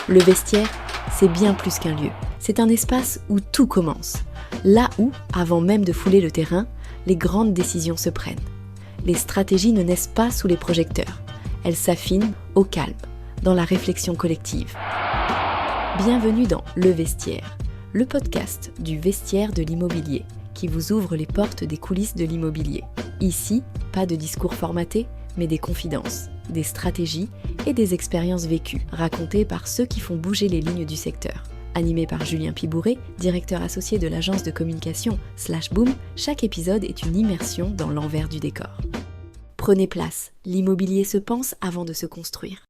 Le vestiaire, c'est bien plus qu'un lieu. C'est un espace où tout commence. Là où, avant même de fouler le terrain, les grandes décisions se prennent. Les stratégies ne naissent pas sous les projecteurs. Elles s'affinent au calme, dans la réflexion collective. Bienvenue dans Le Vestiaire, le podcast du vestiaire de l'immobilier, qui vous ouvre les portes des coulisses de l'immobilier. Ici, pas de discours formatés, mais des confidences, des stratégies et des expériences vécues, racontées par ceux qui font bouger les lignes du secteur. Animé par Julien Pibouré, directeur associé de l'agence de communication /Boom, chaque épisode est une immersion dans l'envers du décor. Prenez place, l'immobilier se pense avant de se construire.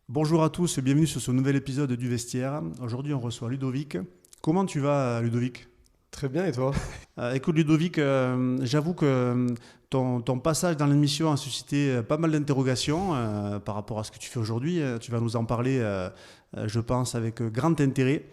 Bonjour à tous et bienvenue sur ce nouvel épisode du Vestiaire. Aujourd'hui, on reçoit Ludovic. Comment tu vas, Ludovic ? Très bien, et toi ? Écoute, Ludovic, j'avoue que ton passage dans l'émission a suscité pas mal d'interrogations par rapport à ce que tu fais aujourd'hui. Tu vas nous en parler, je pense, avec grand intérêt.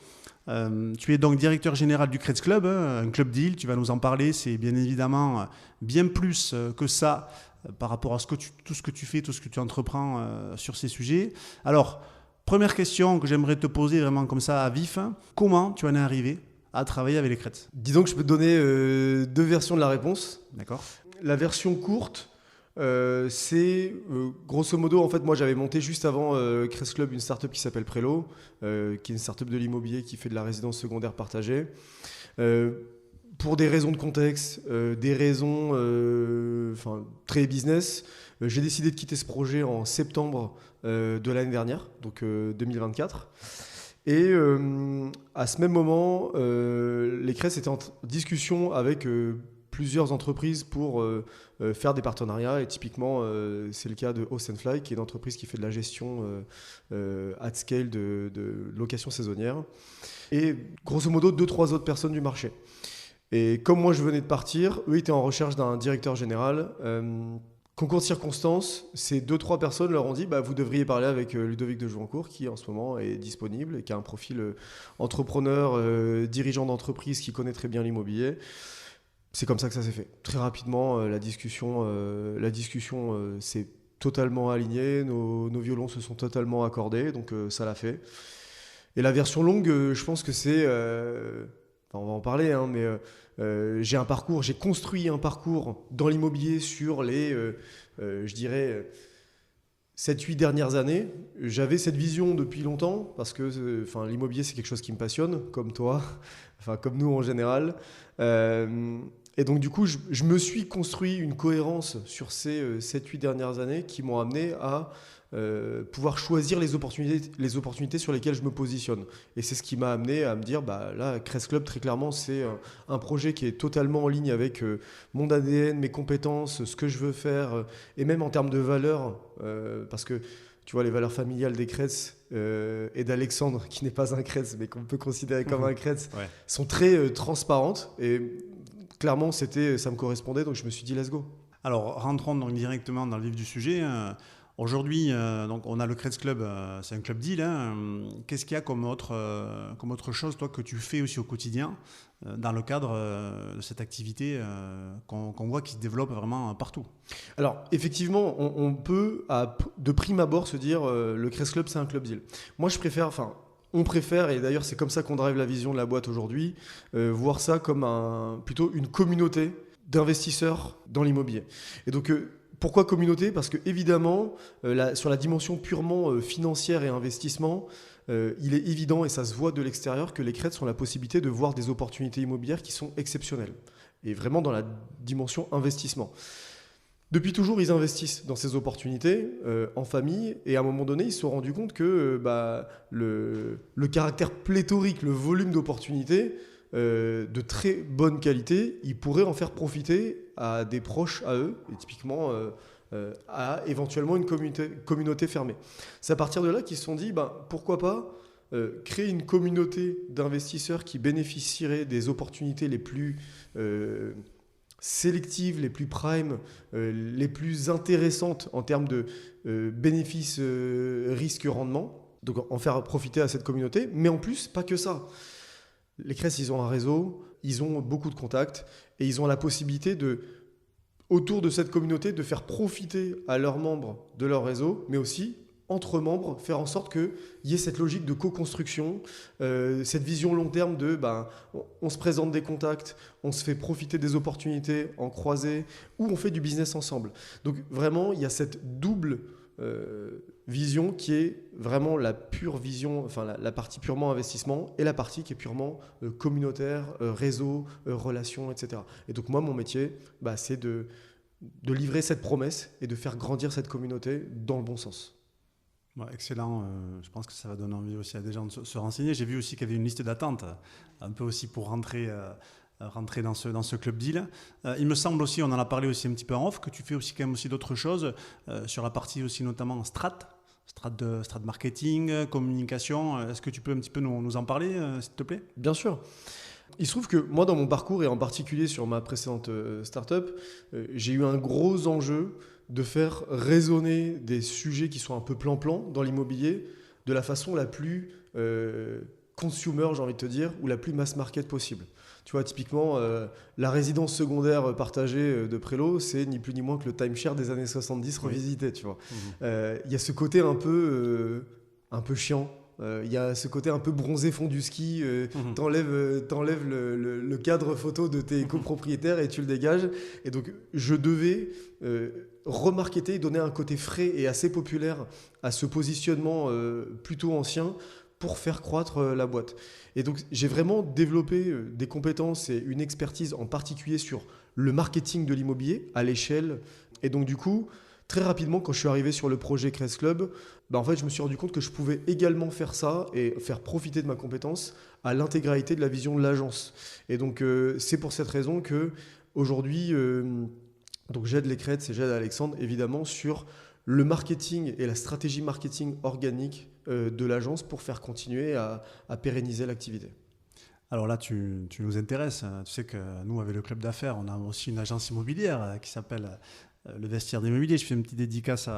Tu es donc directeur général du Creds Club, un club deal. Tu vas nous en parler. C'est bien évidemment bien plus que ça par rapport à tout ce que tu fais, tout ce que tu entreprends sur ces sujets. Alors, première question que j'aimerais te poser vraiment comme ça à vif. Comment tu en es arrivé à travailler avec les Creds ? Disons que je peux te donner deux versions de la réponse. D'accord. La version courte, c'est grosso modo, en fait, moi j'avais monté juste avant Creds Club une startup qui s'appelle Prélo, qui est une startup de l'immobilier qui fait de la résidence secondaire partagée. Pour des raisons de contexte, des raisons très business, j'ai décidé de quitter ce projet en septembre de l'année dernière, donc 2024. Et à ce même moment, les Creds étaient en discussion avec plusieurs entreprises pour faire des partenariats. Et typiquement, c'est le cas de Host & Fly, qui est une entreprise qui fait de la gestion at scale de location saisonnière. Et grosso modo, 2-3 autres personnes du marché. Et comme moi, je venais de partir, eux étaient en recherche d'un directeur général. Concours de circonstances, ces 2-3 personnes leur ont dit vous devriez parler avec Ludovic de Jouancourt qui en ce moment est disponible et qui a un profil entrepreneur, dirigeant d'entreprise qui connaît très bien l'immobilier. C'est comme ça que ça s'est fait. Très rapidement, la discussion s'est totalement alignée, nos violons se sont totalement accordés, donc ça l'a fait. Et la version longue, je pense que c'est... on va en parler, mais j'ai construit un parcours dans l'immobilier sur les, 7-8 dernières années. J'avais cette vision depuis longtemps, parce que l'immobilier, c'est quelque chose qui me passionne, comme toi, comme nous en général. Et donc, du coup, je me suis construit une cohérence sur ces 7-8 dernières années qui m'ont amené à pouvoir choisir les opportunités sur lesquelles je me positionne. Et c'est ce qui m'a amené à me dire, là, Creds Club, très clairement, c'est un projet qui est totalement en ligne avec mon ADN, mes compétences, ce que je veux faire, et même en termes de valeurs, parce que tu vois, les valeurs familiales des Creds et d'Alexandre, qui n'est pas un Creds, mais qu'on peut considérer comme un Creds, sont très transparentes. Et clairement, ça me correspondait, donc je me suis dit, let's go. Alors, rentrons donc directement dans le vif du sujet. Aujourd'hui, donc on a le Creds Club, c'est un club deal. Qu'est-ce qu'il y a comme autre chose, toi, que tu fais aussi au quotidien dans le cadre de cette activité qu'on voit qui se développe vraiment partout ? Alors, effectivement, on peut, de prime abord, se dire le Creds Club, c'est un club deal. Moi, on préfère, et d'ailleurs c'est comme ça qu'on drive la vision de la boîte aujourd'hui, voir ça comme plutôt une communauté d'investisseurs dans l'immobilier. Et donc, pourquoi communauté ? Parce que évidemment, sur la dimension purement financière et investissement, il est évident, et ça se voit de l'extérieur, que les Creds ont la possibilité de voir des opportunités immobilières qui sont exceptionnelles. Et vraiment dans la dimension investissement. Depuis toujours, ils investissent dans ces opportunités en famille, et à un moment donné, ils se sont rendus compte que le caractère pléthorique, le volume d'opportunités de très bonne qualité, ils pourraient en faire profiter à des proches à eux, et typiquement à éventuellement une communauté fermée. C'est à partir de là qu'ils se sont dit, pourquoi pas créer une communauté d'investisseurs qui bénéficieraient des opportunités les plus sélectives, les plus prime, les plus intéressantes en termes de bénéfices, risques, rendement. Donc en faire profiter à cette communauté, mais en plus, pas que ça. Les Creds, ils ont un réseau, ils ont beaucoup de contacts et ils ont la possibilité autour de cette communauté, de faire profiter à leurs membres de leur réseau, mais aussi entre membres, faire en sorte qu'il y ait cette logique de co-construction, cette vision long terme de on se présente des contacts, on se fait profiter des opportunités en croisée, ou on fait du business ensemble. Donc vraiment, il y a cette double vision qui est vraiment la pure vision, enfin la partie purement investissement et la partie qui est purement communautaire, réseau, relations, etc. Et donc moi, mon métier, c'est de livrer cette promesse et de faire grandir cette communauté dans le bon sens. Ouais, excellent. Je pense que ça va donner envie aussi à des gens de se renseigner. J'ai vu aussi qu'il y avait une liste d'attente, un peu aussi pour rentrer dans ce club deal. Il me semble aussi, on en a parlé aussi un petit peu en off, que tu fais aussi quand même aussi d'autres choses sur la partie aussi notamment strat de marketing, communication. Est-ce que tu peux un petit peu nous en parler, s'il te plaît ? Bien sûr. Il se trouve que moi, dans mon parcours, et en particulier sur ma précédente startup, j'ai eu un gros enjeu de faire résonner des sujets qui sont un peu plan-plan dans l'immobilier de la façon la plus consumer, j'ai envie de te dire, ou la plus mass market possible. Tu vois, typiquement, la résidence secondaire partagée de Prélo, c'est ni plus ni moins que le timeshare des années 70 revisité, tu vois. Il y a ce côté un peu chiant. Il y a ce côté un peu bronzé fond du ski, t'enlèves le cadre photo de tes copropriétaires et tu le dégages. Et donc, je devais remarketer et donner un côté frais et assez populaire à ce positionnement plutôt ancien pour faire croître la boîte. Et donc, j'ai vraiment développé des compétences et une expertise en particulier sur le marketing de l'immobilier à l'échelle. Et donc, du coup, très rapidement, quand je suis arrivé sur le projet Crest Club, en fait, je me suis rendu compte que je pouvais également faire ça et faire profiter de ma compétence à l'intégralité de la vision de l'agence. Et donc, c'est pour cette raison qu'aujourd'hui, j'aide les Crêtes et j'aide Alexandre, évidemment, sur le marketing et la stratégie marketing organique de l'agence pour faire continuer à pérenniser l'activité. Alors là, tu nous intéresses. Tu sais que nous, avec le club d'affaires, on a aussi une agence immobilière qui s'appelle Le Vestiaire d'Immobilier. Je fais une petite dédicace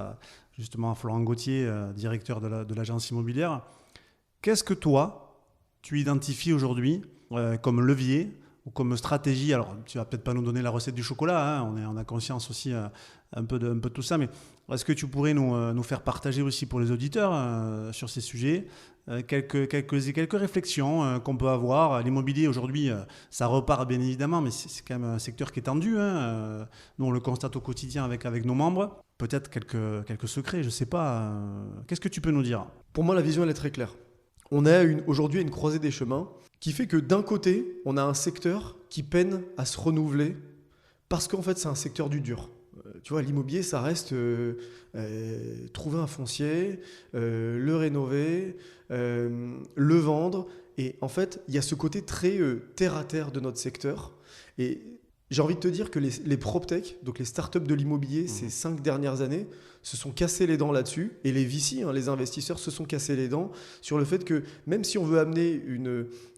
justement à Florent Gauthier, directeur de l'agence immobilière. Qu'est-ce que toi, tu identifies aujourd'hui comme levier ou comme stratégie? Alors, tu vas peut-être pas nous donner la recette du chocolat, hein, on a conscience aussi un peu de tout ça, mais est-ce que tu pourrais nous faire partager aussi pour les auditeurs sur ces sujets quelques réflexions qu'on peut avoir? L'immobilier aujourd'hui, ça repart bien évidemment, mais c'est quand même un secteur qui est tendu. Hein. Nous, on le constate au quotidien avec nos membres. Peut-être quelques secrets, je ne sais pas. Qu'est-ce que tu peux nous dire? Pour moi, la vision, elle est très claire. On a aujourd'hui une croisée des chemins qui fait que d'un côté, on a un secteur qui peine à se renouveler parce qu'en fait, c'est un secteur du dur. Tu vois, l'immobilier, ça reste trouver un foncier, le rénover, le vendre. Et en fait, il y a ce côté très terre-à-terre de notre secteur. Et j'ai envie de te dire que les PropTech, donc les startups de l'immobilier, ces 5 dernières années, se sont cassés les dents là-dessus. Et les VC, les investisseurs, se sont cassés les dents sur le fait que même si on veut amener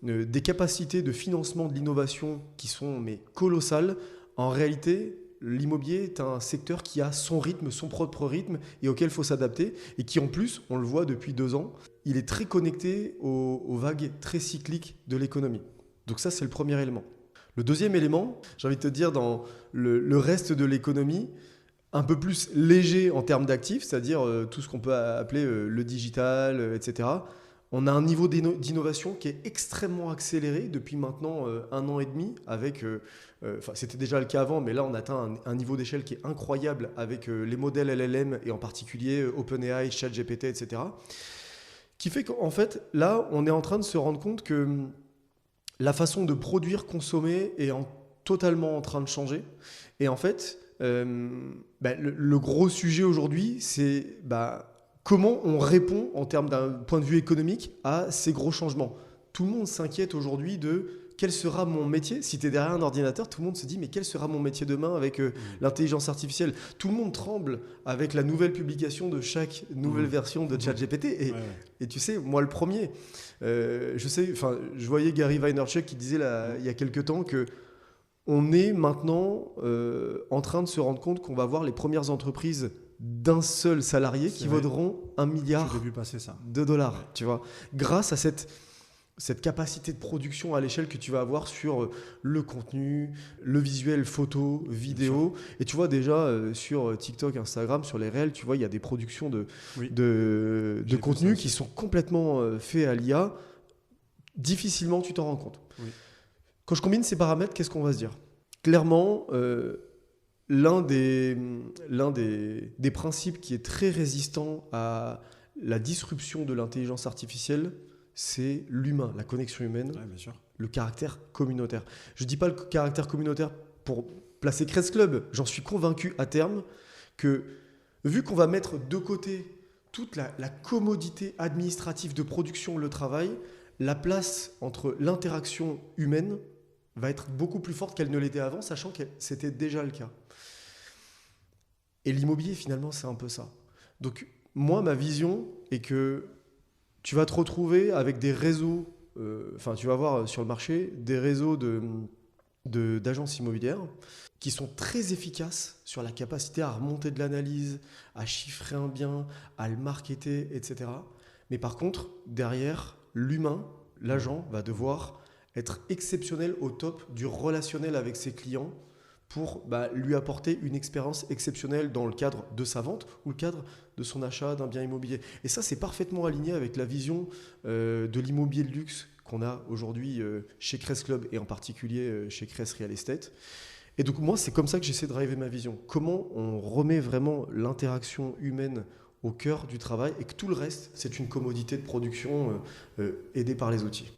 des capacités de financement de l'innovation qui sont colossales, en réalité, l'immobilier est un secteur qui a son rythme, son propre rythme et auquel il faut s'adapter et qui en plus, on le voit depuis 2 ans, il est très connecté aux vagues très cycliques de l'économie. Donc ça, c'est le premier élément. Le deuxième élément, j'ai envie de te dire, dans le reste de l'économie, un peu plus léger en termes d'actifs, c'est-à-dire tout ce qu'on peut appeler le digital, etc. On a un niveau d'innovation qui est extrêmement accéléré depuis maintenant 1 an et demi. C'était déjà le cas avant, mais là on atteint un niveau d'échelle qui est incroyable avec les modèles LLM et en particulier OpenAI, ChatGPT, etc. Qui fait qu'en fait, là, on est en train de se rendre compte que la façon de produire, consommer est totalement en train de changer. Et en fait, le gros sujet aujourd'hui, c'est comment on répond en termes d'un point de vue économique à ces gros changements. Tout le monde s'inquiète aujourd'hui de quel sera mon métier. Si tu es derrière un ordinateur, tout le monde se dit mais quel sera mon métier demain avec l'intelligence artificielle. Tout le monde tremble avec la nouvelle publication de chaque nouvelle version de ChatGPT. Et tu sais, moi le premier, je voyais Gary Vaynerchuk qui disait il y a quelques temps que on est maintenant en train de se rendre compte qu'on va voir les premières entreprises d'un seul salarié qui vaudront $1 milliard de dollars, tu vois, grâce à cette cette capacité de production à l'échelle que tu vas avoir sur le contenu, le visuel, photo, vidéo. Et tu vois déjà sur TikTok, Instagram, sur les réels, tu vois, il y a des productions de contenu qui sont complètement faits à l'IA. Difficilement, tu t'en rends compte. Oui. Quand je combine ces paramètres, qu'est-ce qu'on va se dire ? Clairement, l'un des principes qui est très résistant à la disruption de l'intelligence artificielle, c'est l'humain, la connexion humaine, bien sûr. Le caractère communautaire. Je ne dis pas le caractère communautaire pour placer Crest Club. J'en suis convaincu à terme que, vu qu'on va mettre de côté toute la commodité administrative de production, le travail, la place entre l'interaction humaine va être beaucoup plus forte qu'elle ne l'était avant, sachant que c'était déjà le cas. Et l'immobilier, finalement, c'est un peu ça. Donc, moi, ma vision est que tu vas te retrouver avec des réseaux, tu vas voir sur le marché des réseaux d'agences immobilières qui sont très efficaces sur la capacité à remonter de l'analyse, à chiffrer un bien, à le marketer, etc. Mais par contre, derrière, l'humain, l'agent, va devoir être exceptionnel au top du relationnel avec ses clients pour lui apporter une expérience exceptionnelle dans le cadre de sa vente ou le cadre de son achat d'un bien immobilier. Et ça, c'est parfaitement aligné avec la vision de l'immobilier de luxe qu'on a aujourd'hui chez Crest Club et en particulier chez Crest Real Estate. Et donc moi, c'est comme ça que j'essaie de driver ma vision. Comment on remet vraiment l'interaction humaine au cœur du travail et que tout le reste, c'est une commodité de production aidée par les outils.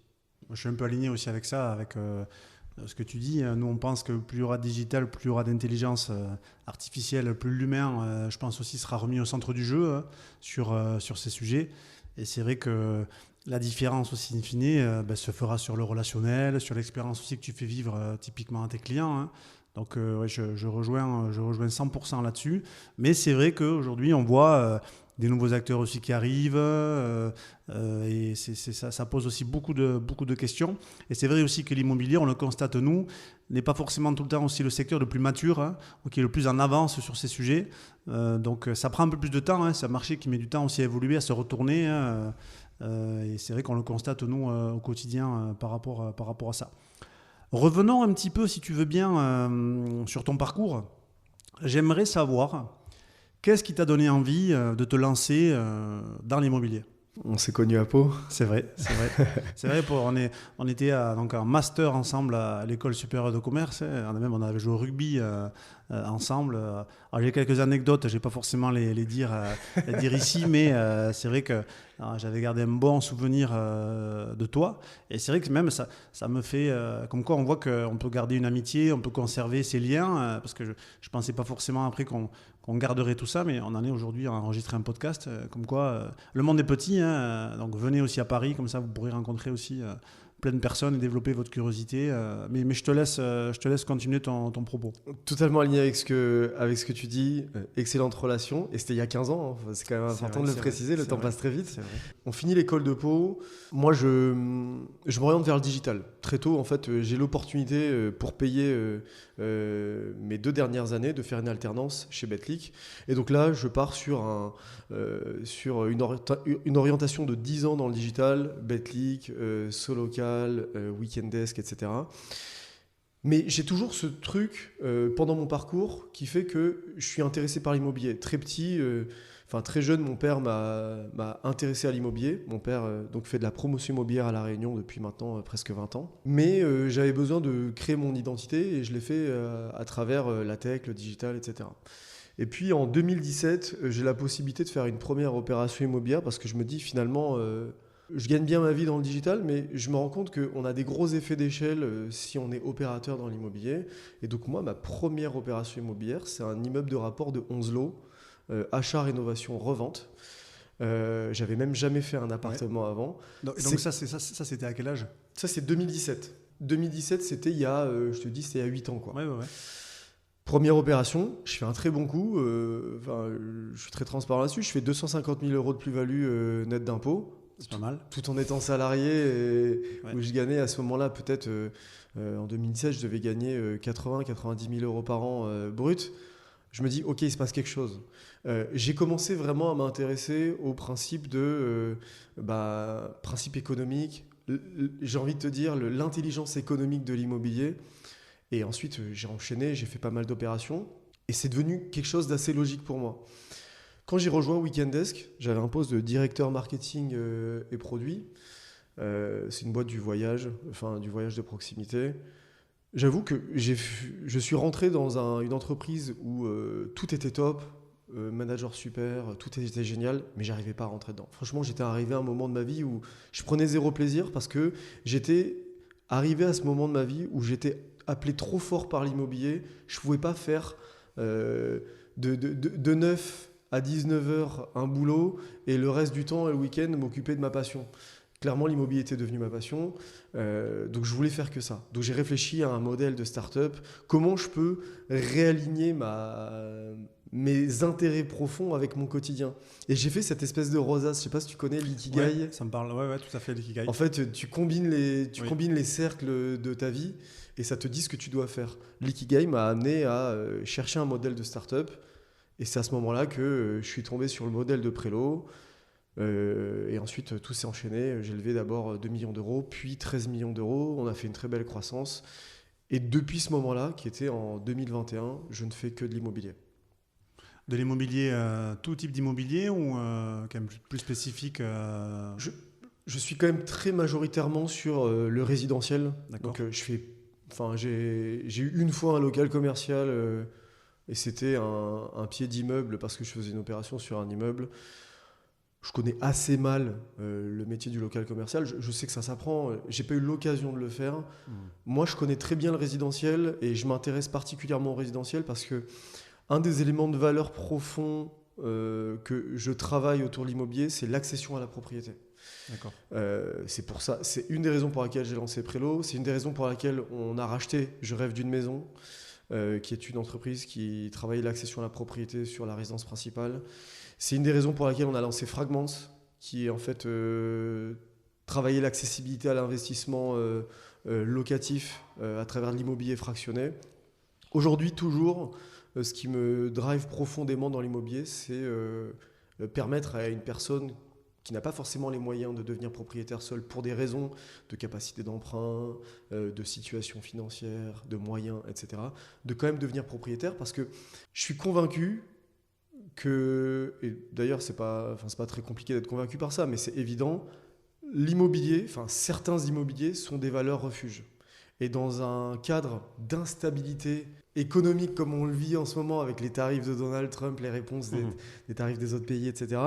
Je suis un peu aligné aussi avec ça, avec ce que tu dis. Nous, on pense que plus il y aura de digital, plus il y aura d'intelligence artificielle, plus l'humain, je pense aussi, sera remis au centre du jeu sur ces sujets. Et c'est vrai que la différence aussi, in fine, se fera sur le relationnel, sur l'expérience aussi que tu fais vivre typiquement à tes clients. Hein. Donc, je rejoins 100% là-dessus. Mais c'est vrai qu'aujourd'hui, on voit des nouveaux acteurs aussi qui arrivent et ça pose aussi beaucoup de questions. Et c'est vrai aussi que l'immobilier, on le constate nous, n'est pas forcément tout le temps aussi le secteur le plus mature, hein, ou qui est le plus en avance sur ces sujets. Donc ça prend un peu plus de temps, hein, c'est un marché qui met du temps aussi à évoluer, à se retourner. Et c'est vrai qu'on le constate nous au quotidien par rapport à ça. Revenons un petit peu, si tu veux bien, sur ton parcours. J'aimerais savoir... Qu'est-ce qui t'a donné envie de te lancer dans l'immobilier ? On s'est connus à Pau. C'est vrai. C'est vrai, on était donc en master ensemble à l'école supérieure de commerce. On avait joué au rugby ensemble. Alors, j'ai quelques anecdotes, je ne vais pas forcément les dire ici, mais c'est vrai que j'avais gardé un bon souvenir de toi. Et c'est vrai que même ça me fait... comme quoi on voit qu'on peut garder une amitié, on peut conserver ces liens, parce que je ne pensais pas forcément après qu'on garderait tout ça, mais on en est aujourd'hui à enregistrer un podcast, comme quoi le monde est petit, hein, donc venez aussi à Paris, comme ça vous pourrez rencontrer aussi plein de personnes et développer votre curiosité. Mais je te laisse continuer ton propos. Totalement aligné avec ce que tu dis. Excellente relation. Et c'était il y a 15 ans. Hein. C'est quand même important de le préciser. Le temps passe très vite. On finit l'école de Pau. Moi, je m'oriente vers le digital. Très tôt, en fait, j'ai l'opportunité pour payer mes 2 dernières années de faire une alternance chez Betclic. Et donc là, je pars sur une orientation de 10 ans dans le digital. Betclic, Solocal, Weekendesk, etc. Mais j'ai toujours ce truc pendant mon parcours qui fait que je suis intéressé par l'immobilier. Très petit, très jeune, mon père m'a intéressé à l'immobilier. Mon père donc fait de la promotion immobilière à La Réunion depuis maintenant presque 20 ans. Mais j'avais besoin de créer mon identité et je l'ai fait à travers la tech, le digital, etc. Et puis en 2017, j'ai la possibilité de faire une première opération immobilière parce que je me dis finalement... je gagne bien ma vie dans le digital, mais je me rends compte qu'on a des gros effets d'échelle si on est opérateur dans l'immobilier. Et donc moi, ma première opération immobilière, c'est un immeuble de rapport de 11 lots, achat, rénovation, revente. J'avais même jamais fait un appartement avant. Donc ça, c'était à quel âge ? Ça, c'est 2017. 2017, c'était il y a 8 ans, quoi. Ouais. Première opération, je fais un très bon coup. Je suis très transparent là-dessus. Je fais 250 000 € de plus-value net d'impôts. C'est pas mal. Tout en étant salarié, où je gagnais à ce moment-là, peut-être en 2017, je devais gagner 80-90 000 € par an brut. Je me dis, ok, il se passe quelque chose. J'ai commencé vraiment à m'intéresser au principe principe économique, j'ai envie de te dire, l'intelligence économique de l'immobilier. Et ensuite, j'ai enchaîné, j'ai fait pas mal d'opérations. Et c'est devenu quelque chose d'assez logique pour moi. Quand j'ai rejoint Weekend Desk, j'avais un poste de directeur marketing et produits. C'est une boîte du voyage de proximité. J'avoue que je suis rentré dans une entreprise où tout était top, manager super, tout était génial, mais j'arrivais pas à rentrer dedans. Franchement, j'étais arrivé à un moment de ma vie où je prenais zéro plaisir parce que j'étais arrivé à ce moment de ma vie où j'étais appelé trop fort par l'immobilier. Je pouvais pas faire de 9 à 19 heures un boulot et le reste du temps, le week-end, m'occuper de ma passion. Clairement, l'immobilier était devenu ma passion, donc je voulais faire que ça. Donc j'ai réfléchi à un modèle de start-up, comment je peux réaligner mes intérêts profonds avec mon quotidien. Et j'ai fait cette espèce de rosace, je sais pas si tu connais l'ikigai. Ouais, ça me parle, ouais, tout à fait, l'ikigai. En fait, tu combines les cercles de ta vie et ça te dit ce que tu dois faire. L'ikigai m'a amené à chercher un modèle de start-up et c'est à ce moment-là que je suis tombé sur le modèle de Prélo. Et ensuite, tout s'est enchaîné. J'ai levé d'abord 2 millions d'euros, puis 13 millions d'euros. On a fait une très belle croissance. Et depuis ce moment-là, qui était en 2021, je ne fais que de l'immobilier. De l'immobilier, tout type d'immobilier ou quand même plus spécifique Je suis quand même très majoritairement sur le résidentiel. D'accord. Donc, j'ai eu une fois un local commercial et c'était un pied d'immeuble parce que je faisais une opération sur un immeuble. Je connais assez mal le métier du local commercial. Je sais que ça s'apprend. J'ai pas eu l'occasion de le faire. Moi, je connais très bien le résidentiel et je m'intéresse particulièrement au résidentiel parce que un des éléments de valeur profond que je travaille autour de l'immobilier, c'est l'accession à la propriété. D'accord. C'est pour ça. C'est une des raisons pour laquelle j'ai lancé Prélo. C'est une des raisons pour laquelle on a racheté Je rêve d'une maison, qui est une entreprise qui travaille l'accession à la propriété sur la résidence principale. C'est une des raisons pour laquelle on a lancé Fragments, qui est en fait travailler l'accessibilité à l'investissement locatif à travers l'immobilier fractionné. Aujourd'hui, toujours, ce qui me drive profondément dans l'immobilier, c'est permettre à une personne qui n'a pas forcément les moyens de devenir propriétaire seul pour des raisons de capacité d'emprunt, de situation financière, de moyens, etc., de quand même devenir propriétaire parce que je suis convaincu et d'ailleurs c'est pas très compliqué d'être convaincu par ça, mais c'est évident, certains immobiliers sont des valeurs refuges. Et dans un cadre d'instabilité économique comme on le vit en ce moment avec les tarifs de Donald Trump, les réponses des tarifs des autres pays, etc.,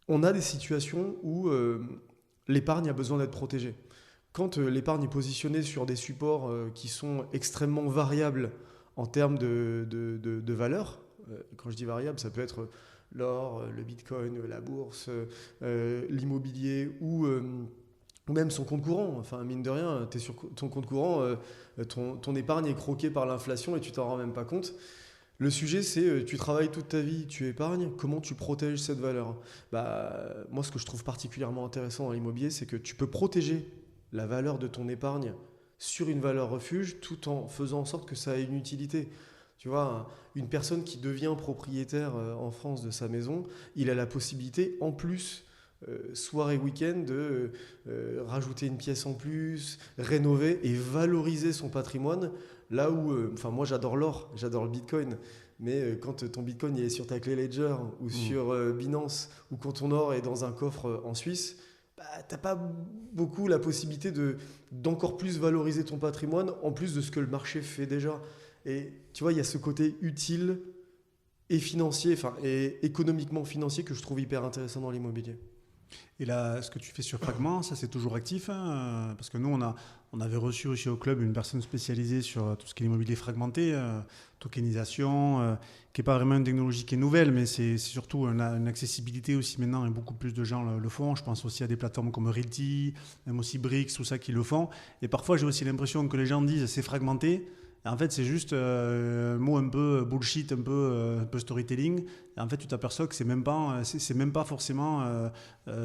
on a des situations où l'épargne a besoin d'être protégée. Quand l'épargne est positionnée sur des supports qui sont extrêmement variables en termes de valeur, quand je dis variable, ça peut être l'or, le bitcoin, la bourse, l'immobilier ou même son compte courant. Enfin, mine de rien, tu es sur ton compte courant, ton épargne est croquée par l'inflation et tu t'en rends même pas compte. Le sujet, c'est tu travailles toute ta vie, tu épargnes, comment tu protèges cette valeur ? Moi, ce que je trouve particulièrement intéressant dans l'immobilier, c'est que tu peux protéger la valeur de ton épargne sur une valeur refuge tout en faisant en sorte que ça ait une utilité. Tu vois, une personne qui devient propriétaire en France de sa maison, il a la possibilité, en plus, soir et week-end, de rajouter une pièce en plus, rénover et valoriser son patrimoine. Là où, moi j'adore l'or, j'adore le bitcoin, mais quand ton bitcoin est sur ta clé Ledger ou sur Binance, ou quand ton or est dans un coffre en Suisse, t'as pas beaucoup la possibilité d'encore plus valoriser ton patrimoine, en plus de ce que le marché fait déjà. Et tu vois, il y a ce côté utile et financier, et économiquement financier que je trouve hyper intéressant dans l'immobilier. Et là, ce que tu fais sur Fragment, ça c'est toujours actif parce que nous, on avait reçu aussi au club une personne spécialisée sur tout ce qui est l'immobilier fragmenté, tokenisation, qui n'est pas vraiment une technologie qui est nouvelle, mais c'est surtout une accessibilité aussi maintenant et beaucoup plus de gens le font. Je pense aussi à des plateformes comme Realty, même aussi Brix, tout ça qui le font. Et parfois, j'ai aussi l'impression que les gens disent c'est fragmenté. En fait, c'est juste un mot un peu bullshit, un peu storytelling. Et en fait, tu t'aperçois que c'est même pas forcément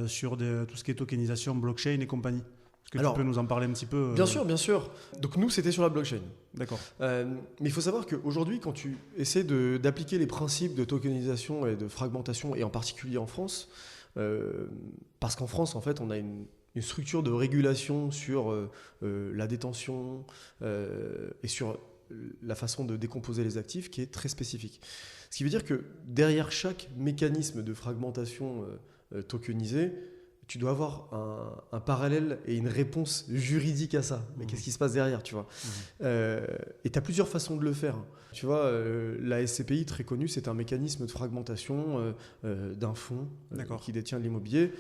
sur tout ce qui est tokenisation, blockchain et compagnie. Est-ce que tu peux nous en parler un petit peu Bien sûr, bien sûr. Donc nous, c'était sur la blockchain. D'accord. Mais il faut savoir qu'aujourd'hui, quand tu essaies d'appliquer les principes de tokenisation et de fragmentation, et en particulier en France, parce qu'en France, en fait, on a une structure de régulation sur la détention et sur la façon de décomposer les actifs qui est très spécifique. Ce qui veut dire que derrière chaque mécanisme de fragmentation tokenisé, tu dois avoir un parallèle et une réponse juridique à ça. Mais qu'est-ce qui se passe derrière, tu vois ? Et tu as plusieurs façons de le faire. Tu vois, la SCPI, très connue, c'est un mécanisme de fragmentation d'un fonds qui détient de l'immobilier.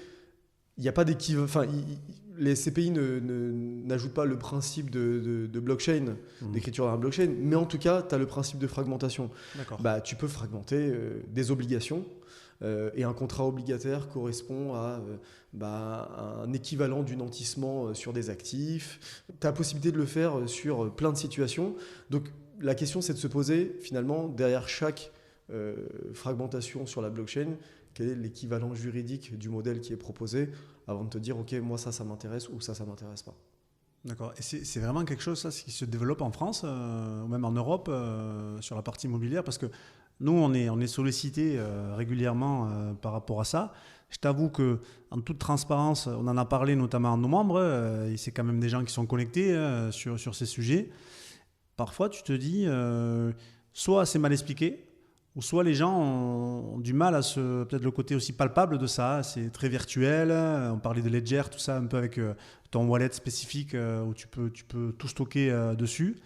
Il n'y a pas d'équivalent. Enfin, les SCPI n'ajoutent pas le principe de blockchain, d'écriture dans la blockchain, mais en tout cas, tu as le principe de fragmentation. Bah, tu peux fragmenter des obligations. Et un contrat obligataire correspond à un équivalent du nantissement sur des actifs. Tu as la possibilité de le faire sur plein de situations. Donc la question, c'est de se poser finalement derrière chaque fragmentation sur la blockchain, quel est l'équivalent juridique du modèle qui est proposé avant de te dire ok, moi ça m'intéresse ou ça m'intéresse pas. D'accord. Et c'est vraiment quelque chose ça, qui se développe en France ou même en Europe sur la partie immobilière, parce que nous, on est sollicité régulièrement par rapport à ça. Je t'avoue qu'en toute transparence, on en a parlé notamment à nos membres, et c'est quand même des gens qui sont connectés sur ces sujets. Parfois, tu te dis, soit c'est mal expliqué, ou soit les gens ont du mal à peut-être le côté aussi palpable de ça, c'est très virtuel. On parlait de Ledger, tout ça, un peu avec ton wallet spécifique où tu peux tout stocker dessus.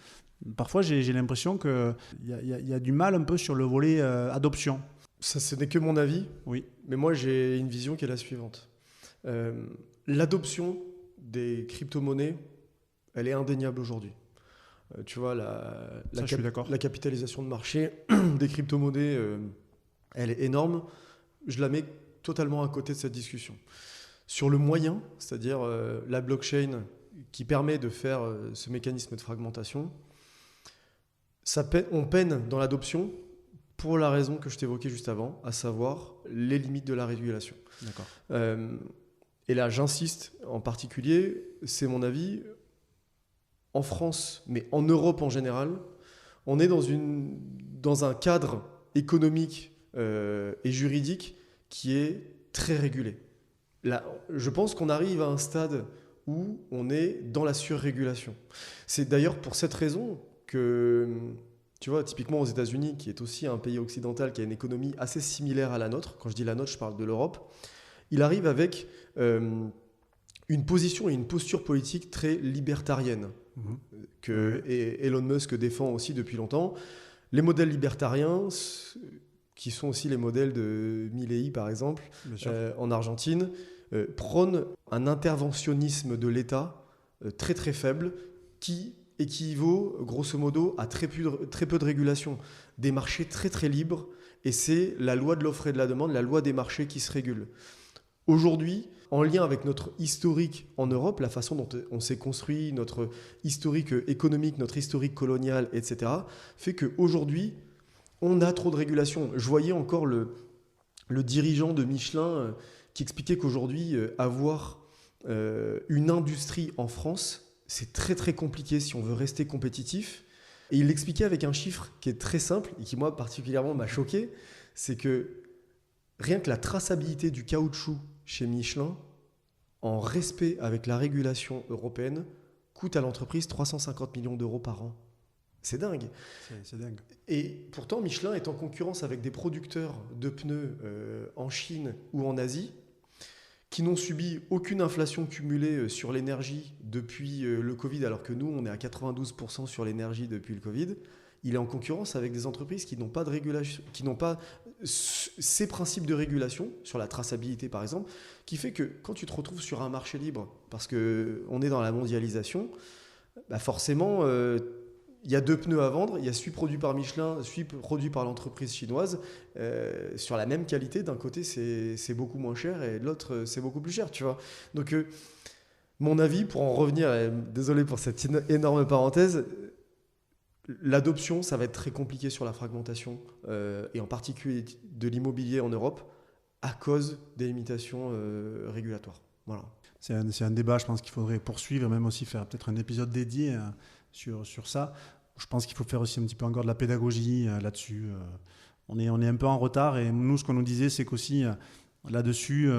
Parfois, j'ai l'impression qu'il y a du mal un peu sur le volet adoption. Ça, ce n'est que mon avis. Oui. Mais moi, j'ai une vision qui est la suivante. L'adoption des crypto-monnaies, elle est indéniable aujourd'hui. Tu vois, je suis d'accord. La capitalisation de marché des crypto-monnaies, elle est énorme. Je la mets totalement à côté de cette discussion. Sur le moyen, c'est-à-dire la blockchain qui permet de faire ce mécanisme de fragmentation, on peine dans l'adoption pour la raison que je t'évoquais juste avant, à savoir les limites de la régulation. D'accord. Et là, j'insiste en particulier, c'est mon avis, en France, mais en Europe en général, on est dans un cadre économique et juridique qui est très régulé. Là, je pense qu'on arrive à un stade où on est dans la surrégulation. C'est d'ailleurs pour cette raison que, tu vois, typiquement aux États-Unis, qui est aussi un pays occidental qui a une économie assez similaire à la nôtre, quand je dis la nôtre, je parle de l'Europe, il arrive avec une position et une posture politique très libertarienne, que Elon Musk défend aussi depuis longtemps. Les modèles libertariens, qui sont aussi les modèles de Milei, par exemple, en Argentine, prônent un interventionnisme de l'État très très faible qui équivaut grosso modo à très peu de régulation, des marchés très très libres, et c'est la loi de l'offre et de la demande, la loi des marchés qui se régule. Aujourd'hui, en lien avec notre historique en Europe, la façon dont on s'est construit, notre historique économique, notre historique colonial, etc., fait qu'aujourd'hui, on a trop de régulation. Je voyais encore le dirigeant de Michelin qui expliquait qu'aujourd'hui, avoir une industrie en France, c'est très très compliqué si on veut rester compétitif. Et il l'expliquait avec un chiffre qui est très simple et qui moi particulièrement m'a choqué, c'est que rien que la traçabilité du caoutchouc chez Michelin, en respect avec la régulation européenne, coûte à l'entreprise 350 millions d'euros par an. C'est dingue. C'est dingue. Et pourtant, Michelin est en concurrence avec des producteurs de pneus en Chine ou en Asie qui n'ont subi aucune inflation cumulée sur l'énergie depuis le Covid, alors que nous, on est à 92% sur l'énergie depuis le Covid. Il est en concurrence avec des entreprises qui n'ont pas de régulation, qui n'ont pas ces principes de régulation, sur la traçabilité par exemple, qui fait que quand tu te retrouves sur un marché libre, parce qu'on est dans la mondialisation, bah forcément, il y a deux pneus à vendre, il y a celui produit par Michelin, celui produit par l'entreprise chinoise, sur la même qualité, d'un côté c'est beaucoup moins cher et de l'autre c'est beaucoup plus cher, tu vois. Donc mon avis, pour en revenir, désolé pour cette énorme parenthèse, l'adoption, ça va être très compliqué sur la fragmentation, et en particulier de l'immobilier en Europe, à cause des limitations régulatoires. Voilà. C'est un débat, je pense qu'il faudrait poursuivre, même aussi faire peut-être un épisode dédié sur ça. Je pense qu'il faut faire aussi un petit peu encore de la pédagogie là-dessus. On est un peu en retard, et nous, ce qu'on nous disait, c'est qu'aussi là-dessus,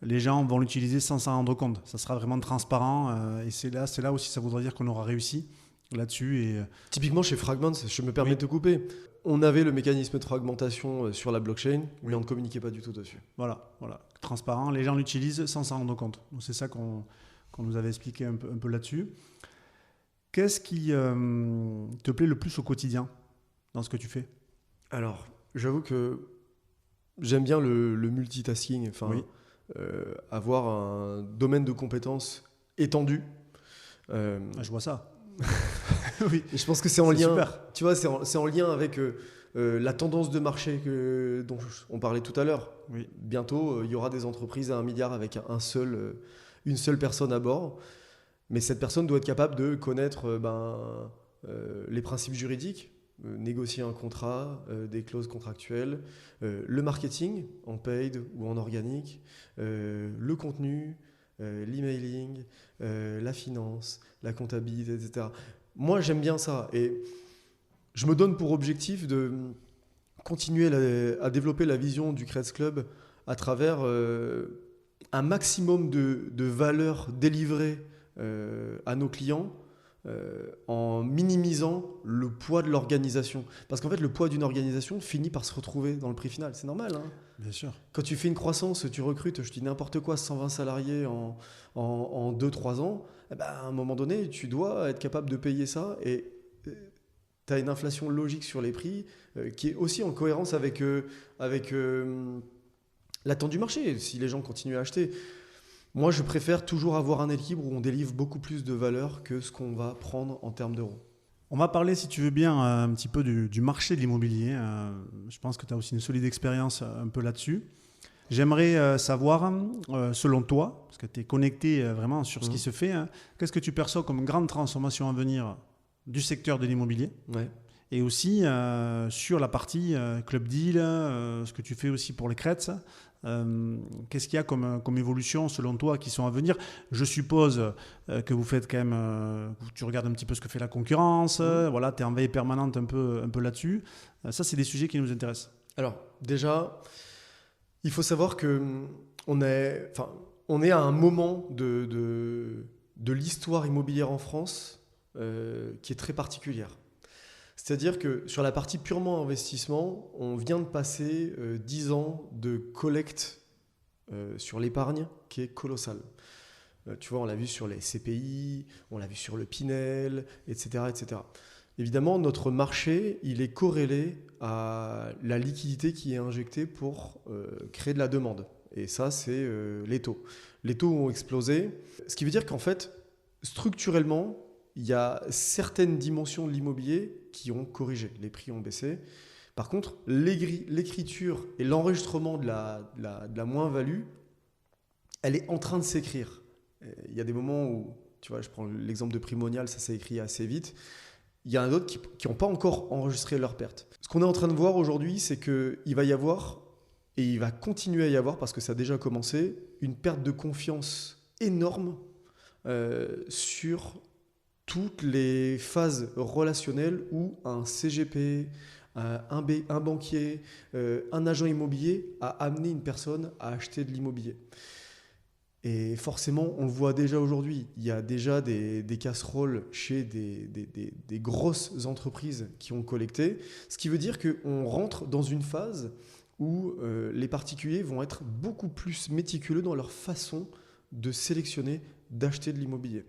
les gens vont l'utiliser sans s'en rendre compte. Ça sera vraiment transparent et c'est là aussi, ça voudrait dire qu'on aura réussi là-dessus. Et Typiquement chez Fragments, je me permets de te couper, on avait le mécanisme de fragmentation sur la blockchain, mais on ne communiquait pas du tout dessus. Voilà, transparent, les gens l'utilisent sans s'en rendre compte. Donc c'est ça qu'on nous avait expliqué un peu là-dessus. Qu'est-ce qui te plaît le plus au quotidien dans ce que tu fais? Alors, j'avoue que j'aime bien le multitasking, avoir un domaine de compétences étendu. Je vois ça. Oui. Et je pense que c'est en lien. Super. Tu vois, c'est en lien avec la tendance de marché dont on parlait tout à l'heure. Oui. Bientôt, il y aura des entreprises à 1 milliard avec une seule personne à bord. Mais cette personne doit être capable de connaître les principes juridiques, négocier un contrat, des clauses contractuelles, le marketing en paid ou en organique, le contenu, l'emailing, la finance, la comptabilité, etc. Moi, j'aime bien ça et je me donne pour objectif de continuer à développer la vision du Creates Club à travers un maximum de valeur délivrée à nos clients en minimisant le poids de l'organisation. Parce qu'en fait, le poids d'une organisation finit par se retrouver dans le prix final. C'est normal. Hein. Bien sûr. Quand tu fais une croissance, tu recrutes, je dis n'importe quoi, 120 salariés en 2-3 ans, à un moment donné, tu dois être capable de payer ça et tu as une inflation logique sur les prix qui est aussi en cohérence avec l'attente du marché, si les gens continuent à acheter. Moi, je préfère toujours avoir un équilibre où on délivre beaucoup plus de valeur que ce qu'on va prendre en termes d'euros. On va parler, si tu veux bien, un petit peu du marché de l'immobilier. Je pense que tu as aussi une solide expérience un peu là-dessus. J'aimerais savoir, selon toi, parce que tu es connecté vraiment sur ce qui se fait, qu'est-ce que tu perçois comme grande transformation à venir du secteur de l'immobilier ? Ouais. Et aussi sur la partie Club Deal, ce que tu fais aussi pour les Creates. Qu'est-ce qu'il y a comme évolution selon toi qui sont à venir? Je suppose que vous faites quand même, tu regardes un petit peu ce que fait la concurrence, voilà, tu es en veille permanente un peu là-dessus. Ça, c'est des sujets qui nous intéressent. Alors, déjà, il faut savoir qu'on est à un moment de l'histoire immobilière en France qui est très particulière. C'est-à-dire que sur la partie purement investissement, on vient de passer 10 ans de collecte sur l'épargne qui est colossale. Tu vois, on l'a vu sur les CPI, on l'a vu sur le Pinel, etc., etc. Évidemment, notre marché, il est corrélé à la liquidité qui est injectée pour créer de la demande. Et ça, c'est les taux. Les taux ont explosé, ce qui veut dire qu'en fait, structurellement, il y a certaines dimensions de l'immobilier qui ont corrigé, les prix ont baissé. Par contre, l'écriture et l'enregistrement de la moins-value, elle est en train de s'écrire. Il y a des moments où, tu vois, je prends l'exemple de Primonial, ça s'est écrit assez vite. Il y en a d'autres qui n'ont pas encore enregistré leurs pertes. Ce qu'on est en train de voir aujourd'hui, c'est qu'il va y avoir, et il va continuer à y avoir, parce que ça a déjà commencé, une perte de confiance énorme sur toutes les phases relationnelles où un CGP, un banquier, un agent immobilier a amené une personne à acheter de l'immobilier. Et forcément, on le voit déjà aujourd'hui, il y a déjà des casseroles chez des grosses entreprises qui ont collecté, ce qui veut dire qu'on rentre dans une phase où les particuliers vont être beaucoup plus méticuleux dans leur façon de sélectionner, d'acheter de l'immobilier.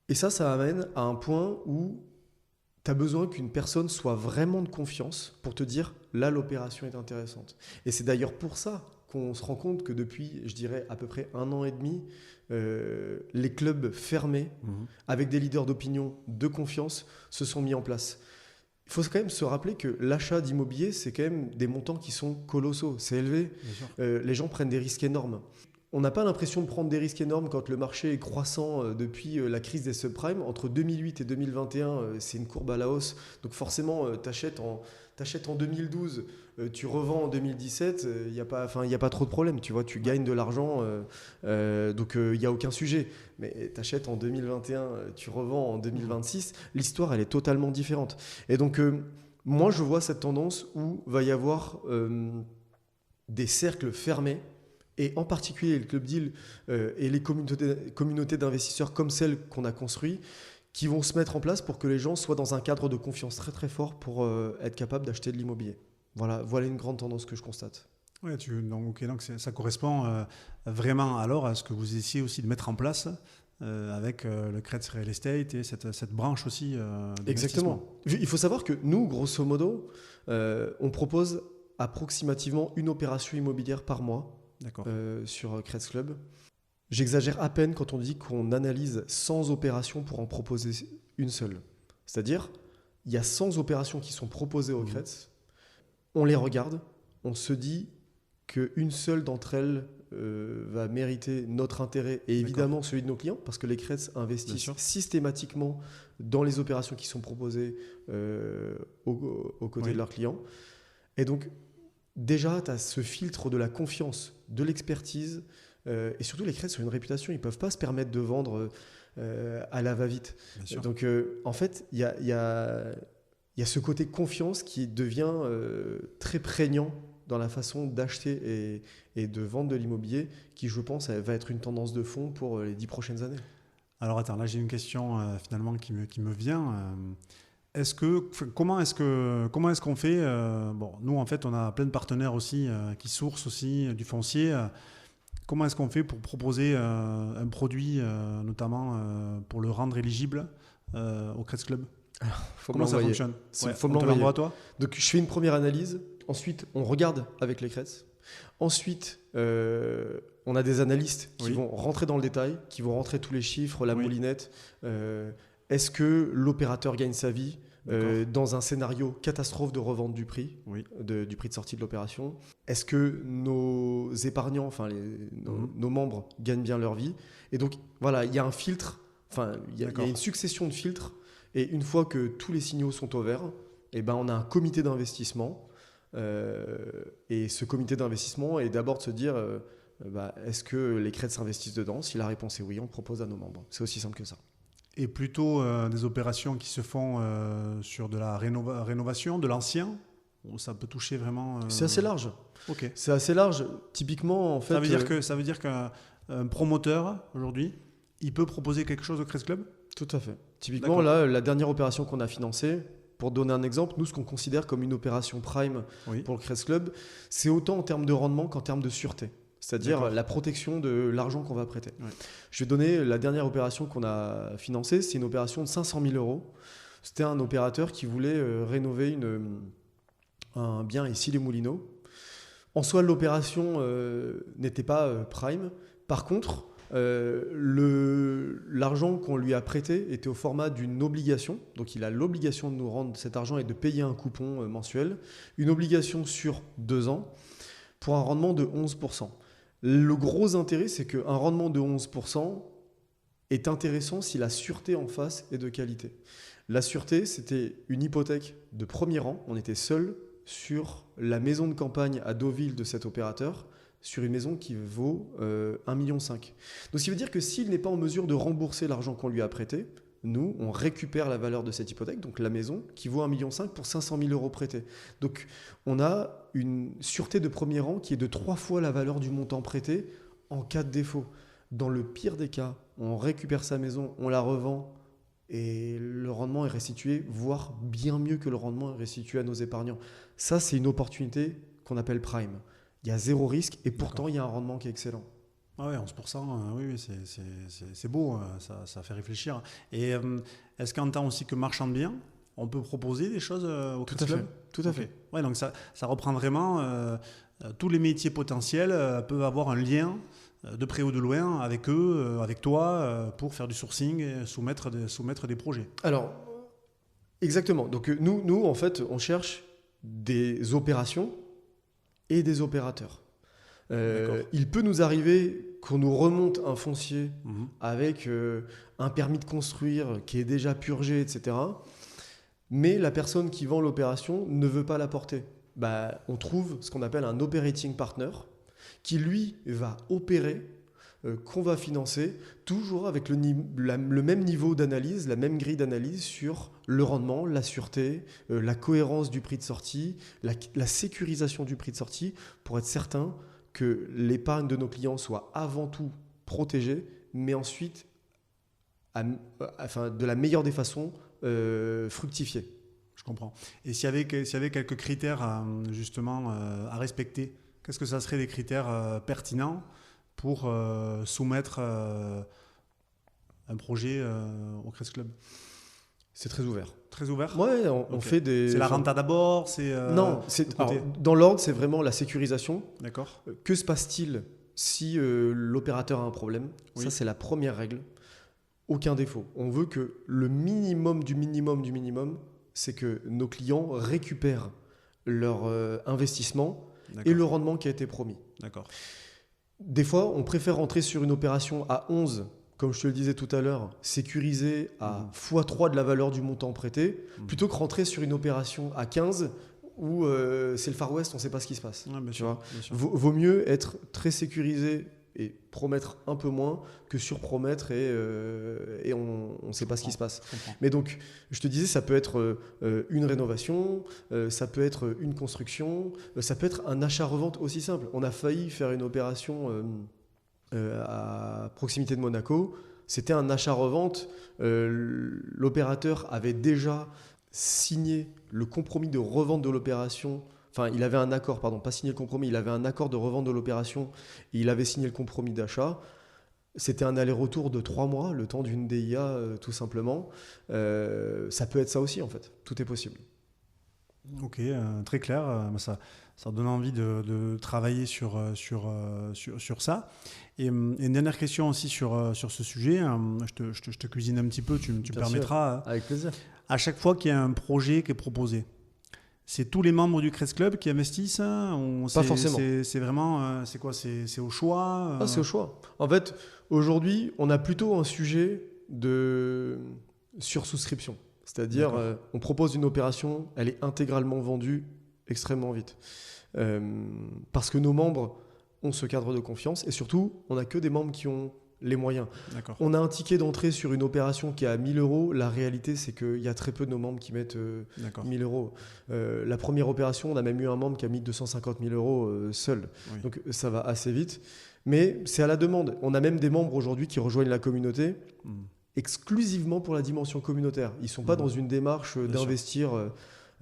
Et ça amène à un point où tu as besoin qu'une personne soit vraiment de confiance pour te dire là, l'opération est intéressante. Et c'est d'ailleurs pour ça qu'on se rend compte que depuis, je dirais, à peu près 1 an et demi, les clubs fermés, avec des leaders d'opinion de confiance, se sont mis en place. Il faut quand même se rappeler que l'achat d'immobilier, c'est quand même des montants qui sont colossaux, c'est élevé. Les gens prennent des risques énormes. On n'a pas l'impression de prendre des risques énormes quand le marché est croissant depuis la crise des subprimes. Entre 2008 et 2021, c'est une courbe à la hausse. Donc forcément, tu achètes en 2012, tu revends en 2017, il n'y a pas trop de problème. Tu vois, tu gagnes de l'argent, donc il n'y a aucun sujet. Mais tu achètes en 2021, tu revends en 2026, l'histoire, elle est totalement différente. Et donc, moi, je vois cette tendance où va y avoir des cercles fermés et en particulier le Club Deal et les communautés d'investisseurs comme celles qu'on a construites, qui vont se mettre en place pour que les gens soient dans un cadre de confiance très très fort pour être capable d'acheter de l'immobilier. Voilà une grande tendance que je constate. Ouais, donc ça correspond vraiment alors à ce que vous essayez aussi de mettre en place avec le Kretz Real Estate et cette branche aussi d'investissement. Exactement. Il faut savoir que nous, grosso modo, on propose approximativement une opération immobilière par mois sur Kretz Club. J'exagère à peine quand on dit qu'on analyse 100 opérations pour en proposer une seule. C'est-à-dire, il y a 100 opérations qui sont proposées au Kretz, on les regarde, on se dit qu'une seule d'entre elles va mériter notre intérêt et évidemment celui de nos clients, parce que les Kretz investissent systématiquement dans les opérations qui sont proposées aux côtés de leurs clients. Et donc, déjà, tu as ce filtre de la confiance, de l'expertise, et surtout les Kretz ont une réputation, ils ne peuvent pas se permettre de vendre à la va-vite. Donc, en fait, il y a ce côté confiance qui devient très prégnant dans la façon d'acheter et de vendre de l'immobilier, qui, je pense, va être une tendance de fond pour les 10 prochaines années. Alors, attends, là, j'ai une question finalement qui me vient. Comment est-ce qu'on fait nous, en fait, on a plein de partenaires aussi qui sourcent aussi du foncier. Comment est-ce qu'on fait pour proposer un produit, notamment pour le rendre éligible au Kretz Club? Comment ça fonctionne? Faut me l'envoyer à toi. Donc, je fais une première analyse. Ensuite, on regarde avec les Kretz. Ensuite, on a des analystes qui vont rentrer dans le détail, qui vont rentrer tous les chiffres, la moulinette. Est-ce que l'opérateur gagne sa vie dans un scénario catastrophe de revente du prix, du prix de sortie de l'opération? Est-ce que nos épargnants, nos membres gagnent bien leur vie? Et donc, voilà, il y a un filtre, il y a une succession de filtres. Et une fois que tous les signaux sont au vert, on a un comité d'investissement. Et ce comité d'investissement est d'abord de se dire est-ce que les Kretz s'investissent dedans? Si la réponse est oui, on propose à nos membres. C'est aussi simple que ça. Et plutôt des opérations qui se font sur de la rénovation, de l'ancien, ou ça peut toucher vraiment C'est assez large. Ok. C'est assez large. Typiquement, en fait. Ça veut dire qu'un promoteur, aujourd'hui, il peut proposer quelque chose au Kretz Club? Tout à fait. Typiquement, là, la dernière opération qu'on a financée, pour donner un exemple, nous, ce qu'on considère comme une opération prime pour le Kretz Club, c'est autant en termes de rendement qu'en termes de sûreté. C'est-à-dire la protection de l'argent qu'on va prêter. Je vais donner la dernière opération qu'on a financée. C'est une opération de 500 000 euros. C'était un opérateur qui voulait rénover un bien ici, les Moulineaux. En soi, l'opération n'était pas prime. Par contre, l'argent qu'on lui a prêté était au format d'une obligation. Donc, il a l'obligation de nous rendre cet argent et de payer un coupon mensuel. Une obligation sur 2 ans pour un rendement de 11%. Le gros intérêt, c'est qu'un rendement de 11% est intéressant si la sûreté en face est de qualité. La sûreté, c'était une hypothèque de premier rang. On était seul sur la maison de campagne à Deauville de cet opérateur, sur une maison qui vaut 1,5 million. Donc, ce qui veut dire que s'il n'est pas en mesure de rembourser l'argent qu'on lui a prêté, nous, on récupère la valeur de cette hypothèque, donc la maison, qui vaut 1,5 million pour 500 000 euros prêtés. Donc, on a une sûreté de premier rang qui est de 3 fois la valeur du montant prêté en cas de défaut. Dans le pire des cas, on récupère sa maison, on la revend et le rendement est restitué, voire bien mieux que le rendement est restitué à nos épargnants. Ça, c'est une opportunité qu'on appelle prime. Il y a 0 risque et pourtant, il y a un rendement qui est excellent. Ah ouais, 11%, oui, c'est beau, ça fait réfléchir. Et est-ce qu'en temps aussi que marchand de biens, on peut proposer des choses au Kretz Club? Tout à fait. Ouais, donc ça reprend vraiment tous les métiers potentiels peuvent avoir un lien de près ou de loin avec eux, avec toi, pour faire du sourcing et soumettre des projets. Alors, exactement. Donc nous, en fait, on cherche des opérations et des opérateurs. Il peut nous arriver qu'on nous remonte un foncier avec un permis de construire qui est déjà purgé, etc. Mais la personne qui vend l'opération ne veut pas la porter. On trouve ce qu'on appelle un operating partner qui, lui, va opérer, qu'on va financer, toujours avec le même niveau d'analyse, la même grille d'analyse sur le rendement, la sûreté, la cohérence du prix de sortie, la sécurisation du prix de sortie, pour être certain que l'épargne de nos clients soit avant tout protégée, mais ensuite, de la meilleure des façons, fructifier. Je comprends. Et s'il y avait quelques critères justement à respecter, qu'est-ce que ça serait des critères pertinents pour soumettre un projet au Crest Club? C'est très ouvert. Très ouvert? Ouais, on fait des... C'est la renta d'abord, Non, dans l'ordre, c'est vraiment la sécurisation. D'accord. Que se passe-t-il si l'opérateur a un problème? Oui. Ça, c'est la première règle. Aucun défaut. On veut que le minimum du minimum, c'est que nos clients récupèrent leur investissement et le rendement qui a été promis. D'accord. Des fois, on préfère rentrer sur une opération à 11, comme je te le disais tout à l'heure, sécurisée à x3 de la valeur du montant prêté, plutôt que rentrer sur une opération à 15 où c'est le Far West, on ne sait pas ce qui se passe. Ouais, bien sûr. Vaut mieux être très sécurisé et promettre un peu moins que surpromettre et on ne sait pas ce qui se passe. Mais donc, je te disais, ça peut être une rénovation, ça peut être une construction, ça peut être un achat-revente aussi simple. On a failli faire une opération à proximité de Monaco. C'était un achat-revente. L'opérateur avait déjà signé le compromis de revente de l'opération. Enfin, il avait un accord, pas signé le compromis, il avait un accord de revente de l'opération et il avait signé le compromis d'achat. C'était un aller-retour de 3 mois, le temps d'une DIA, tout simplement. Ça peut être ça aussi, en fait. Tout est possible. Ok, très clair. Ça donne envie de travailler sur ça. Et une dernière question aussi sur ce sujet. Je te cuisine un petit peu, tu me permettras. Avec plaisir. À chaque fois qu'il y a un projet qui est proposé, c'est tous les membres du Crest Club qui investissent? Pas forcément. C'est vraiment, c'est quoi? C'est au choix? C'est au choix. En fait, aujourd'hui, on a plutôt un sujet de sursouscription. C'est-à-dire, on propose une opération, elle est intégralement vendue extrêmement vite. Parce que nos membres ont ce cadre de confiance et surtout, on n'a que des membres qui ont les moyens. D'accord. On a un ticket d'entrée sur une opération qui est à 1 000 €. La réalité, c'est qu'il y a très peu de nos membres qui mettent 1 000 €. La première opération, on a même eu un membre qui a mis 250 000 € seul. Oui. Donc ça va assez vite. Mais c'est à la demande. On a même des membres aujourd'hui qui rejoignent la communauté exclusivement pour la dimension communautaire. Ils ne sont pas dans une démarche d'investir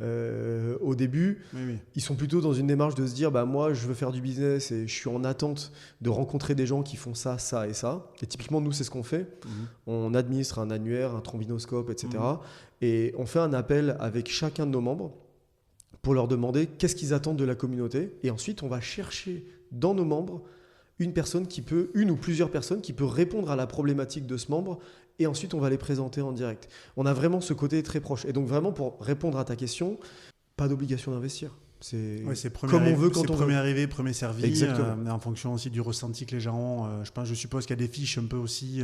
au début. Oui. Ils sont plutôt dans une démarche de se dire moi je veux faire du business et je suis en attente de rencontrer des gens qui font ça, ça et ça. Et typiquement nous c'est ce qu'on fait. On administre un annuaire, un trombinoscope, etc. Et on fait un appel avec chacun de nos membres pour leur demander qu'est-ce qu'ils attendent de la communauté. Et ensuite on va chercher dans nos membres une ou plusieurs personnes qui peuvent répondre à la problématique de ce membre. Et ensuite, on va les présenter en direct. On a vraiment ce côté très proche. Et donc, vraiment, pour répondre à ta question, pas d'obligation d'investir. C'est comme on veut quand on premier arrivé, premier servi. Exactement. En fonction aussi du ressenti que les gens ont. Je suppose qu'il y a des fiches un peu aussi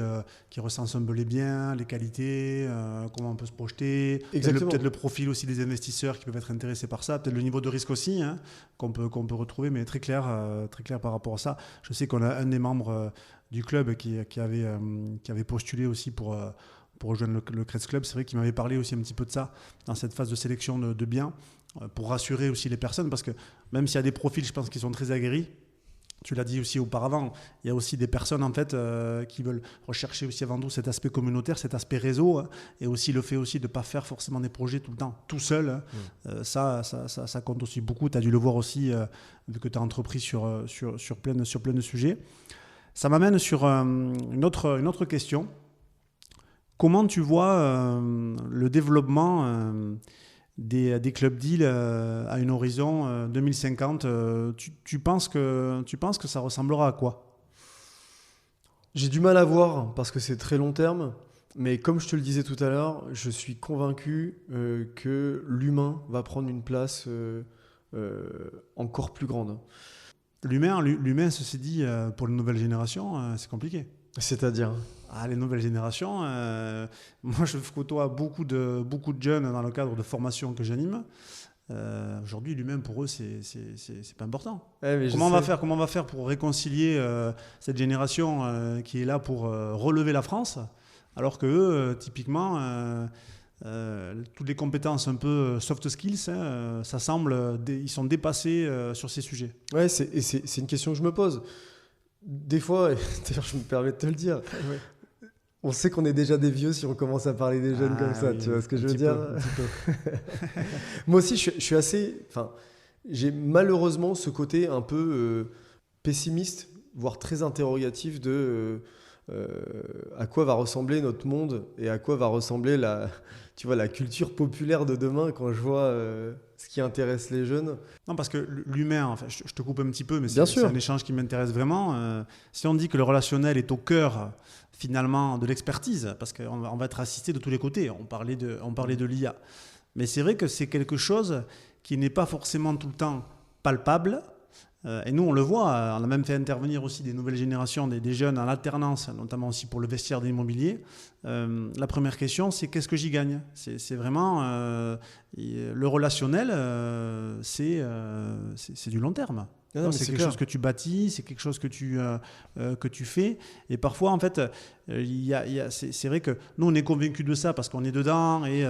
qui recensent un peu les biens, les qualités, comment on peut se projeter. Peut-être le profil aussi des investisseurs qui peuvent être intéressés par ça. Peut-être le niveau de risque aussi qu'on peut retrouver, mais très clair par rapport à ça. Je sais qu'on a un des membres du club qui avait postulé aussi pour rejoindre le Crest Club. C'est vrai qu'il m'avait parlé aussi un petit peu de ça dans cette phase de sélection de biens, pour rassurer aussi les personnes, parce que même s'il y a des profils, je pense, qui sont très aguerris, tu l'as dit aussi auparavant, il y a aussi des personnes en fait qui veulent rechercher aussi avant tout cet aspect communautaire, cet aspect réseau, et aussi le fait aussi de ne pas faire forcément des projets tout le temps tout seul. Ça compte aussi beaucoup. Tu as dû le voir aussi vu que tu as entrepris sur plein de sujets. Ça m'amène sur une autre question. Comment tu vois le développement des club deals à une horizon 2050 tu penses que ça ressemblera à quoi? J'ai du mal à voir parce que c'est très long terme, mais comme je te le disais tout à l'heure, je suis convaincu que l'humain va prendre une place encore plus grande. L'humain, ceci dit, pour les nouvelles générations, c'est compliqué. C'est-à-dire les nouvelles générations, moi je côtoie beaucoup de jeunes dans le cadre de formations que j'anime. Aujourd'hui, l'humain pour eux, c'est pas important. Comment on va faire pour réconcilier cette génération qui est là pour relever la France, alors que eux, typiquement, toutes les compétences un peu soft skills, ça semble, ils sont dépassés sur ces sujets. Ouais, c'est une question que je me pose. Des fois, et d'ailleurs je me permets de te le dire, Ouais. on sait qu'on est déjà des vieux si on commence à parler des jeunes comme ça, oui, tu vois ce que un je veux petit dire? peu, un petit peu. Moi aussi, je suis assez... Enfin, j'ai malheureusement ce côté un peu pessimiste, voire très interrogatif de à quoi va ressembler notre monde et à quoi va ressembler tu vois, la culture populaire de demain quand je vois ce qui intéresse les jeunes. Non, parce que l'humain, enfin, je te coupe un petit peu, mais Bien c'est sûr. un échange qui m'intéresse vraiment. Si on dit que le relationnel est au cœur, finalement, de l'expertise, parce qu'on va être assisté de tous les côtés, on parlait de l'IA. Mais c'est vrai que c'est quelque chose qui n'est pas forcément tout le temps palpable. Et nous, on le voit, on a même fait intervenir aussi des nouvelles générations, des jeunes en alternance, notamment aussi pour le vestiaire de l'immobilier. La première question, c'est qu'est-ce que j'y gagne? C'est vraiment le relationnel, c'est du long terme. Ah non, mais C'est c'est quelque clair. chose que tu bâtis, c'est quelque chose que tu fais. Et parfois, en fait, c'est vrai que nous, on est convaincus de ça parce qu'on est dedans. Et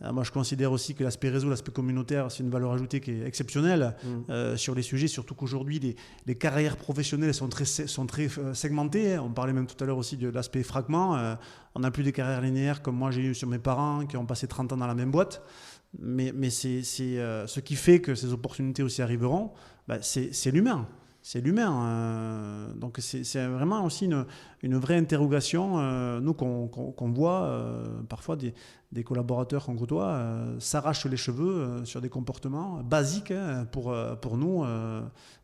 moi, je considère aussi que l'aspect réseau, l'aspect communautaire, c'est une valeur ajoutée qui est exceptionnelle sur les sujets. Surtout qu'aujourd'hui, les carrières professionnelles sont très segmentées. On parlait même tout à l'heure aussi de l'aspect fragment. On n'a plus des carrières linéaires comme moi j'ai eu sur mes parents qui ont passé 30 ans dans la même boîte. Mais c'est ce qui fait que ces opportunités aussi arriveront, c'est l'humain. C'est l'humain. Donc c'est vraiment aussi une vraie interrogation. Nous, qu'on voit parfois des collaborateurs qu'on côtoie s'arrachent les cheveux sur des comportements basiques pour nous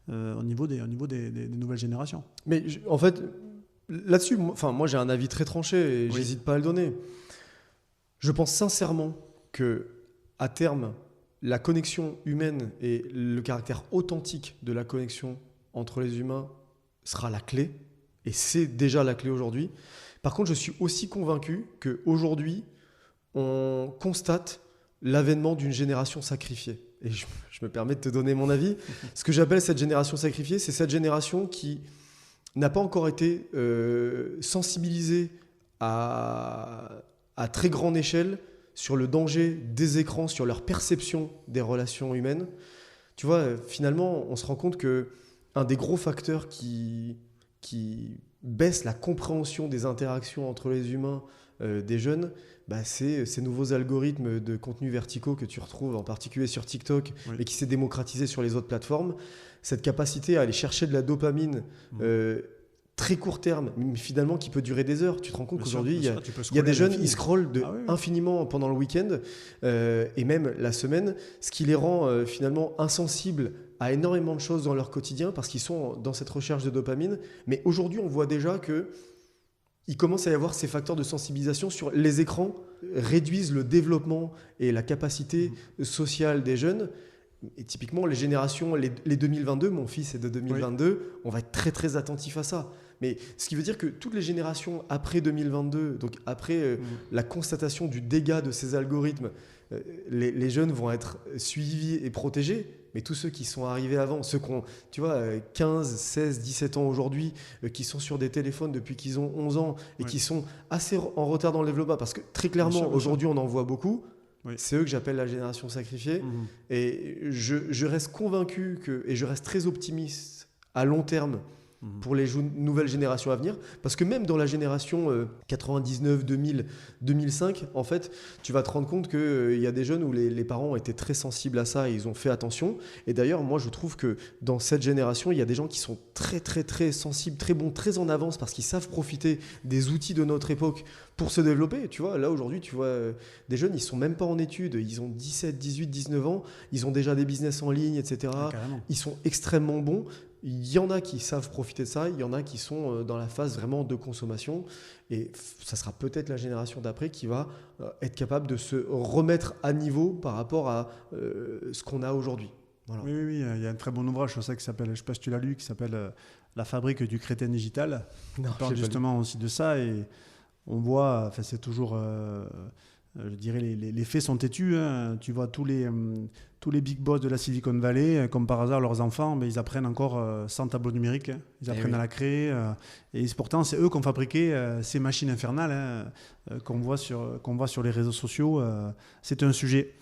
au niveau des nouvelles générations. Mais en fait, là-dessus, moi j'ai un avis très tranché et Oui. j'hésite pas à le donner. Je pense sincèrement que à terme, la connexion humaine et le caractère authentique de la connexion entre les humains sera la clé, et c'est déjà la clé aujourd'hui. Par contre, je suis aussi convaincu qu'aujourd'hui, on constate l'avènement d'une génération sacrifiée. Et je me permets de te donner mon avis. Ce que j'appelle cette génération sacrifiée, c'est cette génération qui n'a pas encore été sensibilisée à très grande échelle sur le danger des écrans, sur leur perception des relations humaines. Tu vois, finalement, on se rend compte qu'un des gros facteurs qui baisse la compréhension des interactions entre les humains des jeunes, c'est ces nouveaux algorithmes de contenus verticaux que tu retrouves en particulier sur TikTok, Oui. mais qui s'est démocratisé sur les autres plateformes. Cette capacité à aller chercher de la dopamine très court terme, mais finalement qui peut durer des heures. Tu te rends compte Bien qu'aujourd'hui, sûr, il y a des jeunes, qui ils scrollent oui. infiniment pendant le week-end et même la semaine, ce qui les rend finalement insensibles à énormément de choses dans leur quotidien parce qu'ils sont dans cette recherche de dopamine. Mais aujourd'hui, on voit déjà qu'il commence à y avoir ces facteurs de sensibilisation sur les écrans, réduisent le développement et la capacité sociale des jeunes. Et typiquement, les générations, les 2022, mon fils est de 2022, on va être très très attentif à ça. Mais ce qui veut dire que toutes les générations après 2022, donc après la constatation du dégât de ces algorithmes, les jeunes vont être suivis et protégés. Mais tous ceux qui sont arrivés avant, ceux qui ont, tu vois, 15, 16, 17 ans aujourd'hui, qui sont sur des téléphones depuis qu'ils ont 11 ans et qui sont assez en retard dans le développement, parce que très clairement, aujourd'hui, on en voit beaucoup. Oui. C'est eux que j'appelle la génération sacrifiée. Et je reste convaincu et je reste très optimiste à long terme pour les nouvelles générations à venir. Parce que même dans la génération 99, 2000, 2005, en fait, tu vas te rendre compte qu'il y a des jeunes où les parents ont été très sensibles à ça et ils ont fait attention. Et d'ailleurs, moi, je trouve que dans cette génération, il y a des gens qui sont très, très, très sensibles, très bons, très en avance parce qu'ils savent profiter des outils de notre époque pour se développer. Tu vois, là, aujourd'hui, tu vois des jeunes, ils sont même pas en études. Ils ont 17, 18, 19 ans. Ils ont déjà des business en ligne, etc. Ils sont extrêmement bons. Il y en a qui savent profiter de ça, il y en a qui sont dans la phase vraiment de consommation et ça sera peut-être la génération d'après qui va être capable de se remettre à niveau par rapport à ce qu'on a aujourd'hui. Voilà. Oui, il y a un très bon ouvrage sur ça qui s'appelle, je ne sais pas si tu l'as lu, qui s'appelle La fabrique du crétin digital. Non, on parle justement aussi de ça et on voit, c'est toujours je dirais les faits sont têtus. Hein. Tu vois tous les big boss de la Silicon Valley, comme par hasard, leurs enfants, mais ils apprennent encore sans tableau numérique. Hein. Ils apprennent à la créer. Et pourtant, c'est eux qui ont fabriqué ces machines infernales qu'on voit sur les réseaux sociaux. C'est un sujet,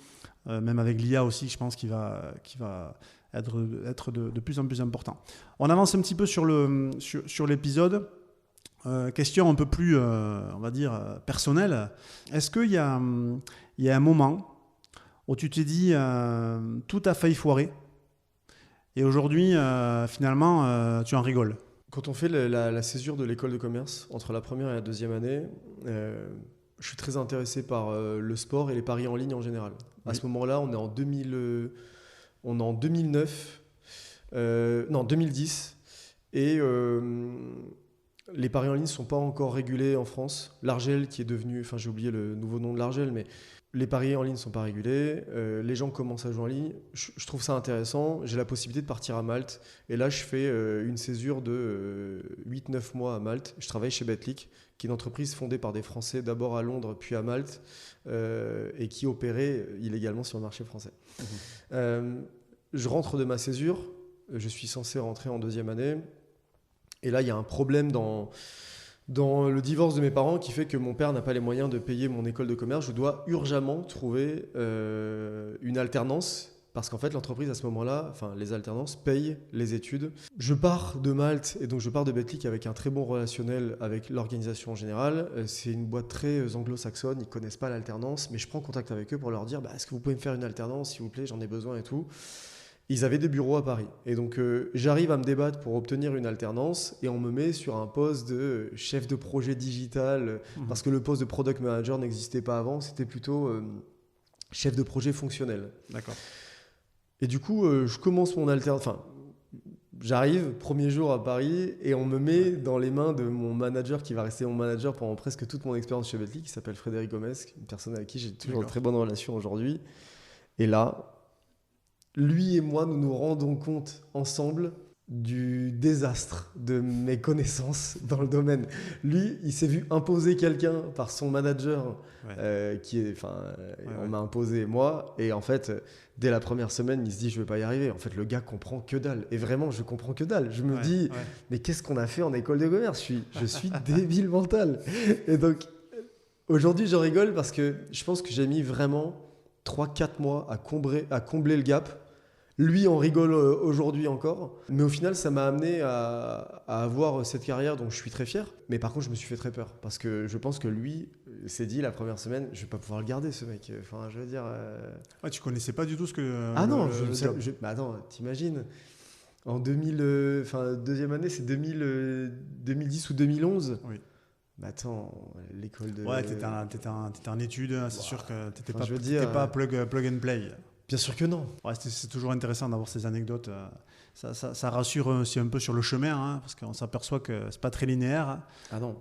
même avec l'IA aussi, je pense, qui va être de plus en plus important. On avance un petit peu sur l'épisode. Question un peu plus, on va dire, personnelle. Est-ce qu'il y a un moment où tu t'es dit tout a failli foirer et aujourd'hui, finalement, tu en rigoles? Quand on fait la césure de l'école de commerce, entre la première et la deuxième année, je suis très intéressé par le sport et les paris en ligne en général. Oui. À ce moment-là, on est en 2009, non 2010, et les paris en ligne ne sont pas encore régulés en France. L'Argel qui est devenu, enfin j'ai oublié le nouveau nom de l'Argel, mais les paris en ligne ne sont pas régulés. Les gens commencent à jouer en ligne. Je trouve ça intéressant. J'ai la possibilité de partir à Malte. Et là, je fais une césure de 8-9 mois à Malte. Je travaille chez Betclic, qui est une entreprise fondée par des Français, d'abord à Londres, puis à Malte, et qui opérait illégalement sur le marché français. Je rentre de ma césure. Je suis censé rentrer en deuxième année. Et là, il y a un problème dans le divorce de mes parents qui fait que mon père n'a pas les moyens de payer mon école de commerce. Je dois urgemment trouver une alternance parce qu'en fait, l'entreprise à ce moment-là, enfin les alternances, payent les études. Je pars de Malte et donc je pars de Betclic avec un très bon relationnel avec l'organisation en général. C'est une boîte très anglo-saxonne, ils ne connaissent pas l'alternance, mais je prends contact avec eux pour leur dire est-ce que vous pouvez me faire une alternance, s'il vous plaît, j'en ai besoin et tout. Ils avaient des bureaux à Paris. Et donc, j'arrive à me débattre pour obtenir une alternance et on me met sur un poste de chef de projet digital parce que le poste de product manager n'existait pas avant. C'était plutôt chef de projet fonctionnel. D'accord. Et du coup, je commence mon alternance. Enfin, j'arrive, premier jour à Paris et on me met dans les mains de mon manager qui va rester mon manager pendant presque toute mon expérience chez Betclic, qui s'appelle Frédéric Gomez, une personne avec qui j'ai toujours de très bonnes relations aujourd'hui. Et là, lui et moi, nous nous rendons compte ensemble du désastre de mes connaissances dans le domaine. Lui, il s'est vu imposer quelqu'un par son manager, on m'a imposé moi. Et en fait, dès la première semaine, il se dit, je ne vais pas y arriver. En fait, le gars comprend que dalle. Et vraiment, je comprends que dalle. Je me dis, mais qu'est-ce qu'on a fait en école de commerce ? Je suis débile mental. Et donc, aujourd'hui, je rigole parce que je pense que j'ai mis vraiment 3-4 mois à combler le gap. Lui en rigole aujourd'hui encore. Mais au final, ça m'a amené à avoir cette carrière dont je suis très fier. Mais par contre, je me suis fait très peur. Parce que je pense que lui s'est dit la première semaine, je ne vais pas pouvoir le garder, ce mec. Enfin, je veux dire... Ouais, tu ne connaissais pas du tout ce que... mais attends, t'imagines en deuxième année, c'est 2010 ou 2011. Oui. Mais attends, l'école de... Ouais, t'étais en études, c'est sûr que t'étais pas pas plug and play. Bien sûr que non. Ouais, c'est toujours intéressant d'avoir ces anecdotes. Ça rassure aussi un peu sur le chemin, hein, parce qu'on s'aperçoit que c'est pas très linéaire,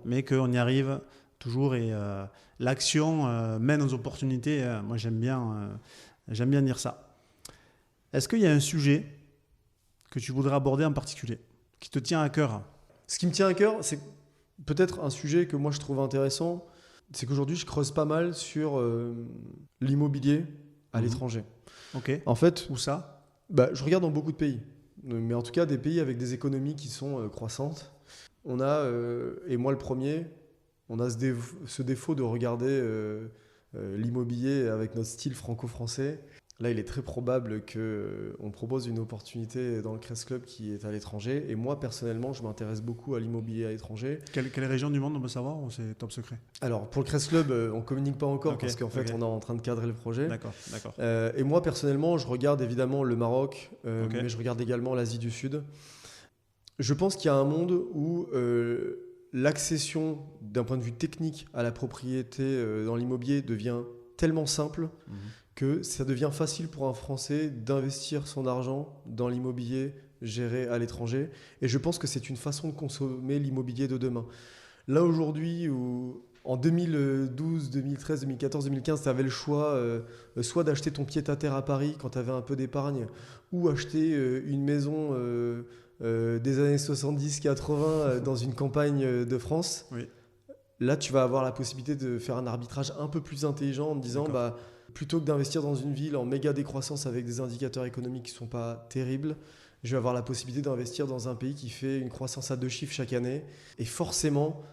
mais qu'on y arrive toujours et l'action mène aux opportunités. Moi, j'aime bien dire ça. Est-ce qu'il y a un sujet que tu voudrais aborder en particulier, qui te tient à cœur ? Ce qui me tient à cœur, c'est peut-être un sujet que moi je trouve intéressant, c'est qu'aujourd'hui je creuse pas mal sur l'immobilier à l'étranger. Ok. En fait, où ça ? Je regarde dans beaucoup de pays, mais en tout cas des pays avec des économies qui sont croissantes. On a, et moi le premier, on a ce défaut de regarder l'immobilier avec notre style franco-français. Là, il est très probable qu'on propose une opportunité dans le Crest Club qui est à l'étranger. Et moi, personnellement, je m'intéresse beaucoup à l'immobilier à l'étranger. Quelle région du monde on peut savoir ou c'est top secret ? Alors, pour le Crest Club, on ne communique pas encore parce qu'en fait, on est en train de cadrer le projet. D'accord. Et moi, personnellement, je regarde évidemment le Maroc, mais je regarde également l'Asie du Sud. Je pense qu'il y a un monde où l'accession d'un point de vue technique à la propriété dans l'immobilier devient tellement simple que ça devient facile pour un Français d'investir son argent dans l'immobilier géré à l'étranger. Et je pense que c'est une façon de consommer l'immobilier de demain. Là, aujourd'hui, en 2012, 2013, 2014, 2015, tu avais le choix soit d'acheter ton pied-à-terre à Paris quand tu avais un peu d'épargne, ou acheter une maison des années 70-80 dans une campagne de France. Oui. là, tu vas avoir la possibilité de faire un arbitrage un peu plus intelligent en te disant, plutôt que d'investir dans une ville en méga décroissance avec des indicateurs économiques qui ne sont pas terribles, je vais avoir la possibilité d'investir dans un pays qui fait une croissance à 2 chiffres chaque année. Et forcément,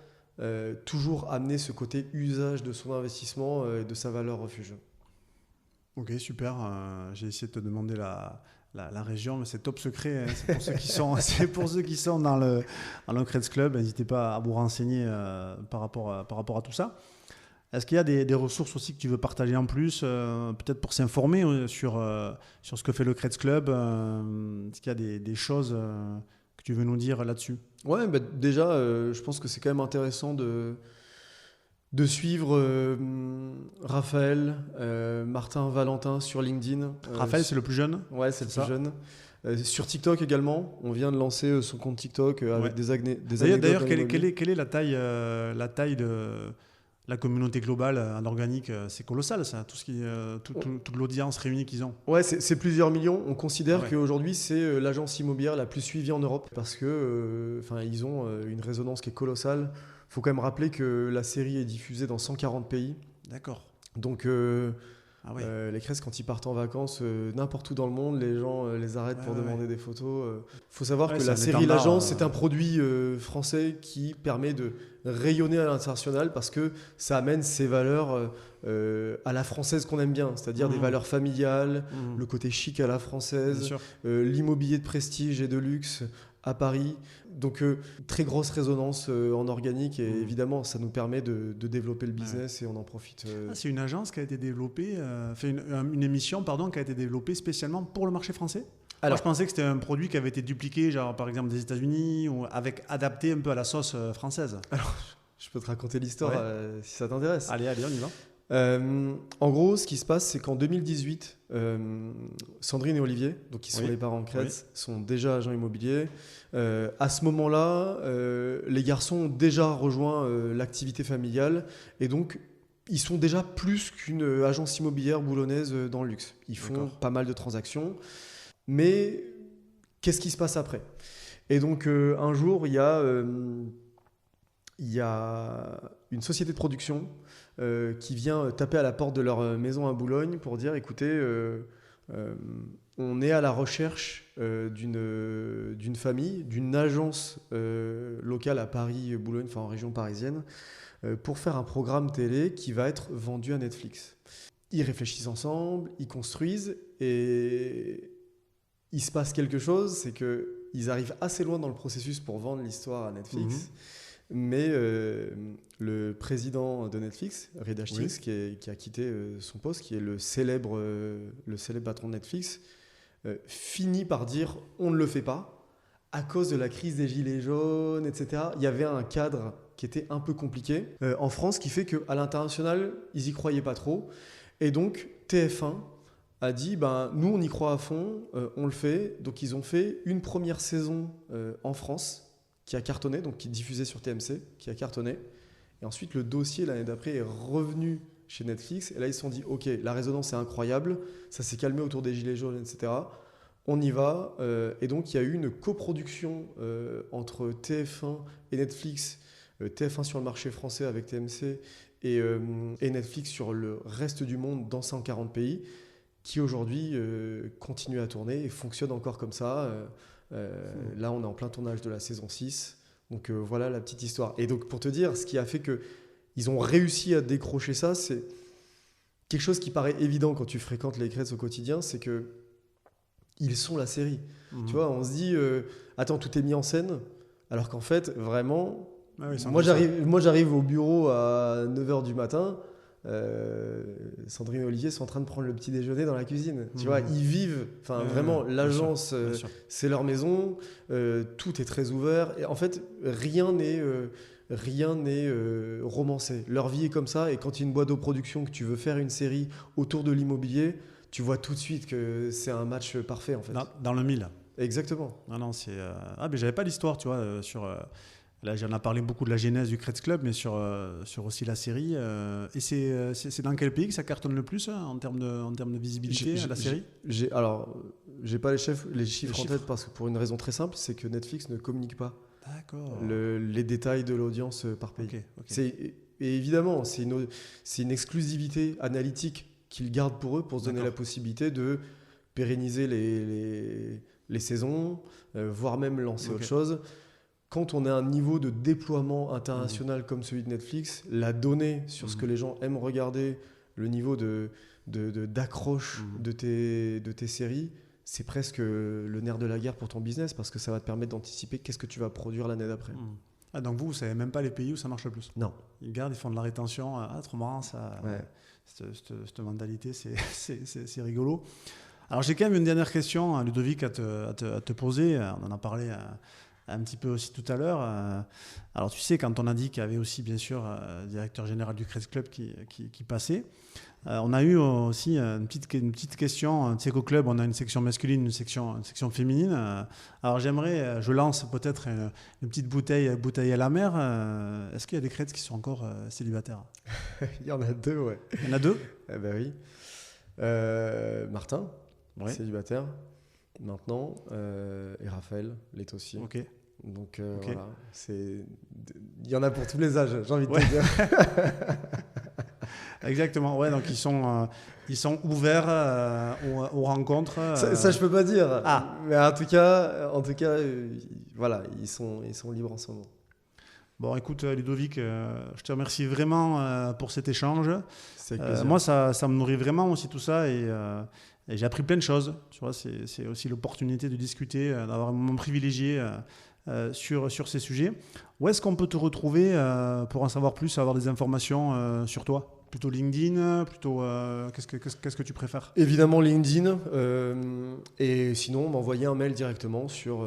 toujours amener ce côté usage de son investissement et de sa valeur refuge. Ok, super. J'ai essayé de te demander la région, mais c'est top secret. Hein. C'est pour ceux qui sont dans le Creds Club. N'hésitez pas à vous renseigner par rapport à tout ça. Est-ce qu'il y a des ressources aussi que tu veux partager en plus, peut-être pour s'informer sur ce que fait le Creds Club? Est-ce qu'il y a des choses que tu veux nous dire là-dessus? Ouais, déjà, je pense que c'est quand même intéressant de suivre Raphaël, Martin, Valentin sur LinkedIn. Raphaël, c'est le plus jeune? Ouais, c'est le plus jeune. Sur TikTok également, on vient de lancer son compte TikTok avec des anecdotes. D'ailleurs, quelle est la taille de la communauté globale en organique? C'est colossal, ça, toute l'audience réunie qu'ils ont. Ouais, c'est plusieurs millions. On considère qu'aujourd'hui, c'est l'agence immobilière la plus suivie en Europe parce que ils ont une résonance qui est colossale. Il faut quand même rappeler que la série est diffusée dans 140 pays. D'accord. Donc, les Creds, quand ils partent en vacances, n'importe où dans le monde, les gens les arrêtent pour demander des photos. Il faut savoir que la série L'Agence, c'est un produit français qui permet de rayonner à l'international parce que ça amène ces valeurs à la française qu'on aime bien, c'est-à-dire des valeurs familiales, le côté chic à la française, l'immobilier de prestige et de luxe à Paris. Donc, très grosse résonance en organique et évidemment, ça nous permet de développer le business et on en profite. C'est une agence qui a été développée, une émission qui a été développée spécialement pour le marché français? Alors, moi, je pensais que c'était un produit qui avait été dupliqué, genre par exemple des États-Unis, ou adapté un peu à la sauce française. Alors, je peux te raconter l'histoire si ça t'intéresse. Allez, on y va. En gros, ce qui se passe, c'est qu'en 2018, Sandrine et Olivier, donc qui sont les parents de Creds, sont déjà agents immobiliers. À ce moment-là, les garçons ont déjà rejoint l'activité familiale et donc ils sont déjà plus qu'une agence immobilière boulonnaise dans le luxe. Ils font pas mal de transactions, mais qu'est-ce qui se passe après? Et donc un jour, il y a une société de production qui vient taper à la porte de leur maison à Boulogne pour dire écoutez, on est à la recherche d'une famille, d'une agence locale à Paris, Boulogne, en région parisienne, pour faire un programme télé qui va être vendu à Netflix. Ils réfléchissent ensemble, ils construisent et il se passe quelque chose, c'est qu'ils arrivent assez loin dans le processus pour vendre l'histoire à Netflix. Mais le président de Netflix, Reed Hastings, qui a quitté son poste, qui est le célèbre patron de Netflix, finit par dire on ne le fait pas à cause de la crise des gilets jaunes, etc. Il y avait un cadre qui était un peu compliqué en France, qui fait qu'à l'international, ils n'y croyaient pas trop. Et donc TF1 a dit nous on y croit à fond, on le fait. Donc ils ont fait une première saison en France qui a cartonné, donc qui est diffusé sur TMC, qui a cartonné. Et ensuite, le dossier, l'année d'après, est revenu chez Netflix. Et là, ils se sont dit, OK, la résonance est incroyable, ça s'est calmé autour des gilets jaunes, etc. On y va. Et donc, il y a eu une coproduction entre TF1 et Netflix. TF1 sur le marché français avec TMC et Netflix sur le reste du monde dans 140 pays, qui aujourd'hui continue à tourner et fonctionne encore comme ça. Là, on est en plein tournage de la saison 6. Donc voilà la petite histoire. Et donc pour te dire, ce qui a fait qu'ils ont réussi à décrocher ça, c'est quelque chose qui paraît évident quand tu fréquentes les Creds au quotidien, c'est qu'ils sont la série. Tu vois, on se dit, attends, tout est mis en scène, alors qu'en fait, vraiment, moi j'arrive au bureau à 9h du matin, Sandrine et Olivier sont en train de prendre le petit déjeuner dans la cuisine. Tu vois, ils vivent, vraiment, l'agence, c'est leur maison, tout est très ouvert. Et en fait, rien n'est romancé. Leur vie est comme ça. Et quand il y a une boîte de production, que tu veux faire une série autour de l'immobilier, tu vois tout de suite que c'est un match parfait, en fait. Dans le mille. Exactement. Non, c'est... mais j'avais pas l'histoire, tu vois, sur... Là, j'en ai parlé beaucoup de la genèse du Creds Club, mais sur aussi la série. Et c'est dans quel pays que ça cartonne le plus en termes de visibilité, la série? J'ai pas les chiffres en tête parce que pour une raison très simple, c'est que Netflix ne communique pas D'accord. les détails de l'audience par pays. Ok. Et évidemment, c'est une exclusivité analytique qu'ils gardent pour eux pour se donner la possibilité de pérenniser les saisons, voire même lancer autre chose. Quand on a un niveau de déploiement international comme celui de Netflix, la donnée sur ce que les gens aiment regarder, le niveau d'accroche de tes séries, c'est presque le nerf de la guerre pour ton business parce que ça va te permettre d'anticiper qu'est-ce que tu vas produire l'année d'après. Ah, donc vous ne savez même pas les pays où ça marche le plus? Non. Ils gardent, ils font de la rétention. Ah, trop marrant, ça. Ouais. Cette mentalité, c'est rigolo. Alors j'ai quand même une dernière question, Ludovic, à te poser. On en a parlé un petit peu aussi tout à l'heure. Alors tu sais, quand on a dit qu'il y avait aussi bien sûr le directeur général du Crest Club qui passait, on a eu aussi une petite question. Tu sais qu'au club, on a une section masculine, une section féminine. Alors j'aimerais, je lance peut-être une petite bouteille à la mer. Est-ce qu'il y a des Crêtes qui sont encore célibataires? Il y en a 2, ouais. Il y en a 2? Eh ben oui. Martin, célibataire, maintenant, et Raphaël l'est aussi. Ok. Donc voilà, il y en a pour tous les âges, j'ai envie de te dire. Exactement, ouais, donc ils sont ouverts aux rencontres. Ça, je peux pas dire. Ah. Mais en tout cas, voilà, ils sont libres en ce moment. Bon, écoute, Ludovic, je te remercie vraiment pour cet échange. C'est avec plaisir. Moi, ça me nourrit vraiment aussi tout ça et j'ai appris plein de choses. Tu vois, c'est aussi l'opportunité de discuter, d'avoir un moment privilégié sur ces sujets. Où est-ce qu'on peut te retrouver pour en savoir plus, avoir des informations sur toi? Plutôt LinkedIn, plutôt qu'est-ce que tu préfères? Évidemment LinkedIn, et sinon m'envoyer un mail directement sur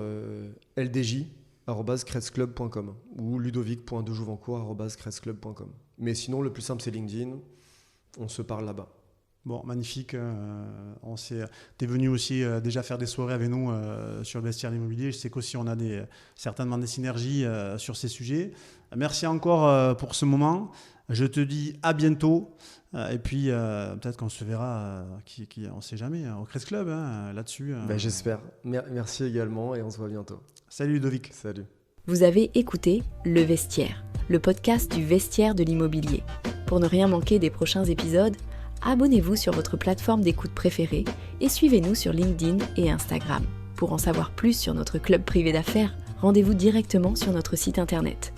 ldj@crestclub.com ou ludovic.dejouvancourt@crestclub.com. Mais sinon le plus simple c'est LinkedIn, on se parle là-bas. Bon, magnifique. T'es venu aussi déjà faire des soirées avec nous sur le vestiaire immobilier. Je sais qu'aussi on a certainement des synergies sur ces sujets. Merci encore pour ce moment. Je te dis à bientôt. Et puis peut-être qu'on se verra, on ne sait jamais, au Crest Club là-dessus. J'espère. Merci également et on se voit bientôt. Salut Ludovic. Salut. Vous avez écouté Le Vestiaire, le podcast du vestiaire de l'immobilier. Pour ne rien manquer des prochains épisodes, abonnez-vous sur votre plateforme d'écoute préférée et suivez-nous sur LinkedIn et Instagram. Pour en savoir plus sur notre club privé d'affaires, rendez-vous directement sur notre site internet